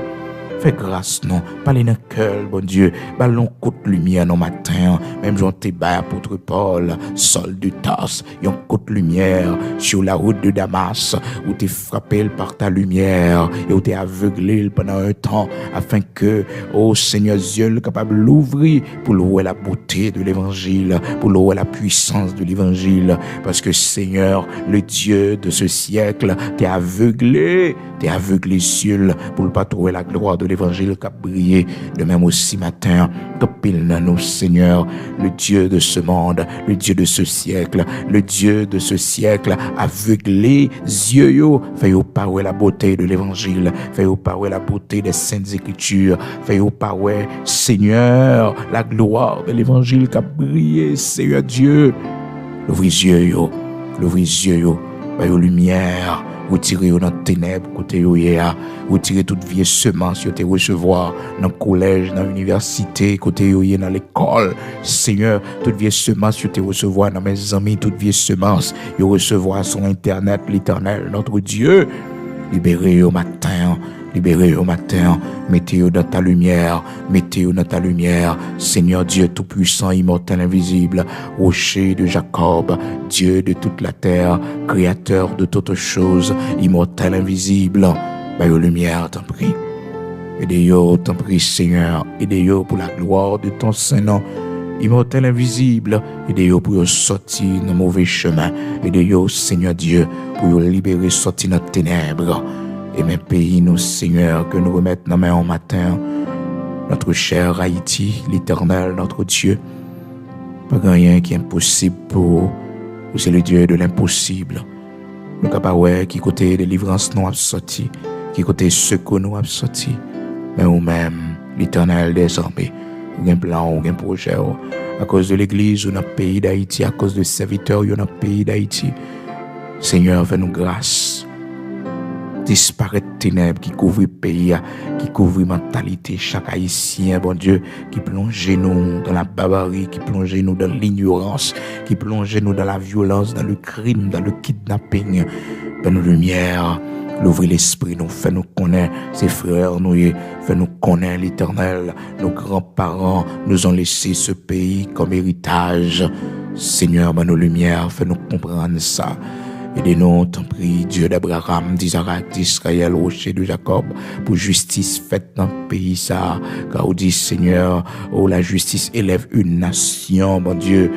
Speaker 1: Fais grâce, non. Parlez dans le cœur, bon Dieu. Ballon côte lumière dans matin. Même Jean Théba, apôtre Paul, Saul de Tarse, yon côte lumière sur la route de Damas, où t'es frappé par ta lumière et où t'es aveuglé pendant un temps, afin que, oh Seigneur Dieu, capable de l'ouvrir pour louer la beauté de l'évangile, pour louer la puissance de l'évangile. Parce que Seigneur, le Dieu de ce siècle, t'es aveuglé ciel pour ne pas trouver la gloire de l'évangile qui a brillé de même aussi matin. Que pile dans nous, Seigneur, le Dieu de ce monde, le Dieu de ce siècle, le Dieu de ce siècle, aveuglé, yeux yo, fait au parler la beauté de l'évangile, fait au parler la beauté des saintes écritures, fait au parler, Seigneur, la gloire de l'évangile qui a brillé, Seigneur Dieu. L'ouvrir yeux yo, fait aux lumière. Retirez dans les ténèbres, côté yoyea, retirez toute vieille semence, yo te recevoir dans le collège, dans l'université, côté yoyea dans l'école. Seigneur, toute vieille semence, yo te recevoir dans mes amis, toute vieille semence, yo recevoir sur Internet, l'Éternel, notre Dieu. Libérez au matin. Mettez-vous dans ta lumière, Seigneur Dieu tout-puissant, immortel, invisible, rocher de Jacob, Dieu de toute la terre, créateur de toutes choses, immortel, invisible, aux lumière, t'en prie. Aidez-vous, t'en prie, Seigneur, aidez-vous pour la gloire de ton Saint-Nom, immortel, invisible, aidez-vous pour sortir dans mauvais chemin, aidez-vous, Seigneur Dieu, pour libérer, sortir dans ténèbres. Et mes pays, nous, Seigneur, que nous remettons dans main en matin, notre cher Haïti, l'Éternel, notre Dieu. Pas rien qui est impossible pour vous, c'est le Dieu de l'impossible. Nous capables qui côté délivrance nous a sorti, qui côté secours nous a sorti. Mais nous-mêmes, l'Éternel des armées, ou un plan, ou un projet, à cause de l'Église ou dans le pays d'Haïti, à cause de serviteurs dans le pays d'Haïti. Seigneur, fais-nous grâce. Disparaître ténèbres qui couvrent le pays, qui couvrent la mentalité, chaque haïtien, bon Dieu, qui plonge nous dans la barbarie, qui plonge nous dans l'ignorance, qui plonge nous dans la violence, dans le crime, dans le kidnapping. Ben nous lumière, l'ouvrir l'esprit, nous fait nous connaître ses frères, nous fait nous connaître l'Éternel. Nos grands-parents nous ont laissé ce pays comme héritage. Seigneur, ben nos lumières, fait nous comprendre ça. Aidez-nous, t'en prie, Dieu d'Abraham, d'Isaac, d'Israël, rocher de Jacob, pour justice faite dans le pays, ça. Car on dit, Seigneur, oh, la justice élève une nation, mon Dieu.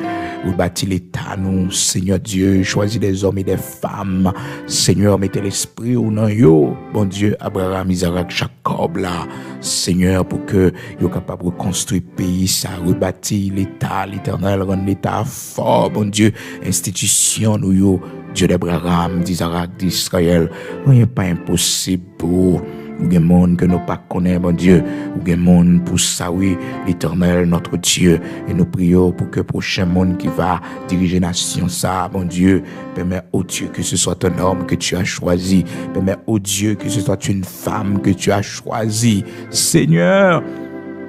Speaker 1: Vous bâtissez l'État, nous, Seigneur Dieu, choisis des hommes et des femmes. Seigneur, mettez l'esprit au nom, yo, bon Dieu, Abraham, Isaac, Jacob, là. Seigneur, pour que yo capable de reconstruire le pays, ça, rebâtir l'État, l'Éternel, rendre l'État fort, bon Dieu, institution, nous, yo. Dieu d'Abraham, d'Isaac, d'Israël, rien n'est pas impossible pour ou des monde que nous pas connaissons, mon Dieu, ou des monde pour savoir l'Éternel, notre Dieu, et nous prions pour que le prochain monde qui va diriger la nation, ça, mon Dieu, permet au Dieu que ce soit un homme que tu as choisi, permet au Dieu que ce soit une femme que tu as choisi, Seigneur,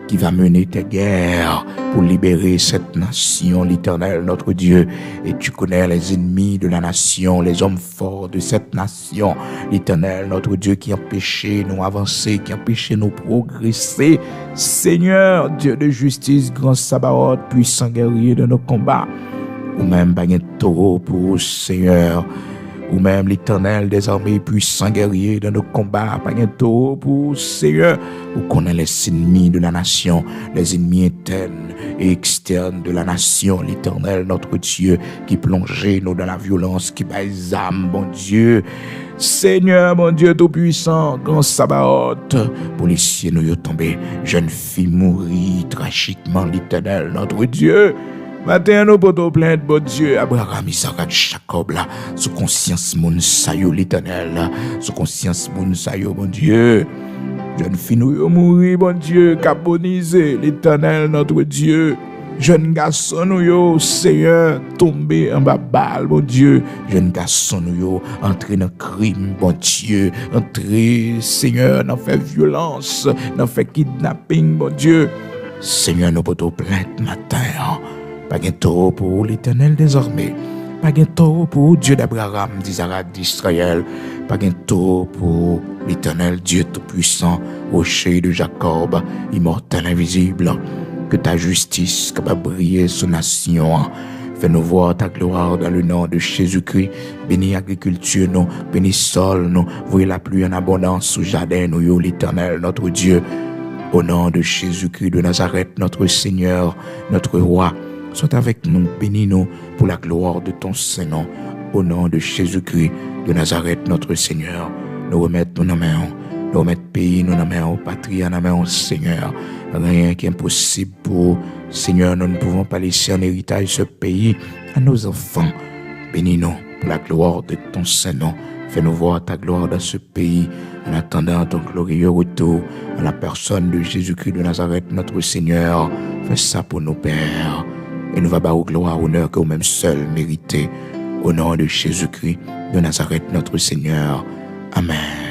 Speaker 1: qui va mener tes guerres pour libérer cette nation, l'Éternel, notre Dieu. Et tu connais les ennemis de la nation, les hommes forts de cette nation, l'Éternel, notre Dieu, qui empêchait nous avancer, qui empêchait nous progresser. Seigneur, Dieu de justice, grand Sabaoth, puissant guerrier de nos combats, ou même pas un taureau pour Seigneur, ou même l'Éternel des armées, puissant guerrier dans nos combats, pas un taureau pour Seigneur, ou connaît les ennemis de la nation, les ennemis internes et externes de la nation, l'Éternel, notre Dieu, qui plongeait nous dans la violence, qui bat les âmes, bon Dieu. Seigneur, mon Dieu tout-puissant, grand Sabaoth, policier nous y tombé, jeune fille mourir tragiquement, l'Éternel, notre Dieu. Matin, nous portons plainte, bon Dieu, Abraham, Isaac, Jacob, là, sous conscience, mon sayo, l'Éternel, là, sous conscience, mon sayo, bon Dieu. Jeune fille, nous mourir, bon Dieu, carbonisé, l'Éternel, notre Dieu. Jeune garçon nous yo, Seigneur, tombé en bas balle, mon Dieu. Jeune garçon nous yo, entré dans crime, bon Dieu. Entré, Seigneur, dans fait violence, dans fait kidnapping, mon Dieu. Seigneur, nous portons plainte matin. Pas de taureau pour l'Éternel désormais. Pas de taureau pour Dieu d'Abraham, d'Isaac, d'Israël. Pas de taureau pour l'Éternel, Dieu Tout-Puissant, rocher de Jacob, immortel, invisible. Que ta justice capable de briller sur nation. Fais-nous voir ta gloire dans le nom de Jésus-Christ. Bénis l'agriculture, nous, bénis sol, nous. Voyez la pluie en abondance sous jardin, nous, l'Éternel, notre Dieu. Au nom de Jésus-Christ de Nazareth, notre Seigneur, notre Roi, sois avec nous, bénis-nous pour la gloire de ton Saint-Nom. Au nom de Jésus-Christ de Nazareth, notre Seigneur, nous remettons nos mains, nous remettons le pays, nous nos mains, patrie, nous nos mains, Seigneur. Rien qui est impossible pour Seigneur, nous ne pouvons pas laisser en héritage ce pays à nos enfants. Bénis-nous pour la gloire de ton Saint-Nom. Fais-nous voir ta gloire dans ce pays en attendant ton glorieux retour à la personne de Jésus-Christ de Nazareth, notre Seigneur. Fais ça pour nos pères. Et nous va bas gloire, honneur que vous-même seul méritez. Au nom de Jésus-Christ de Nazareth, notre Seigneur. Amen.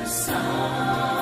Speaker 2: Sang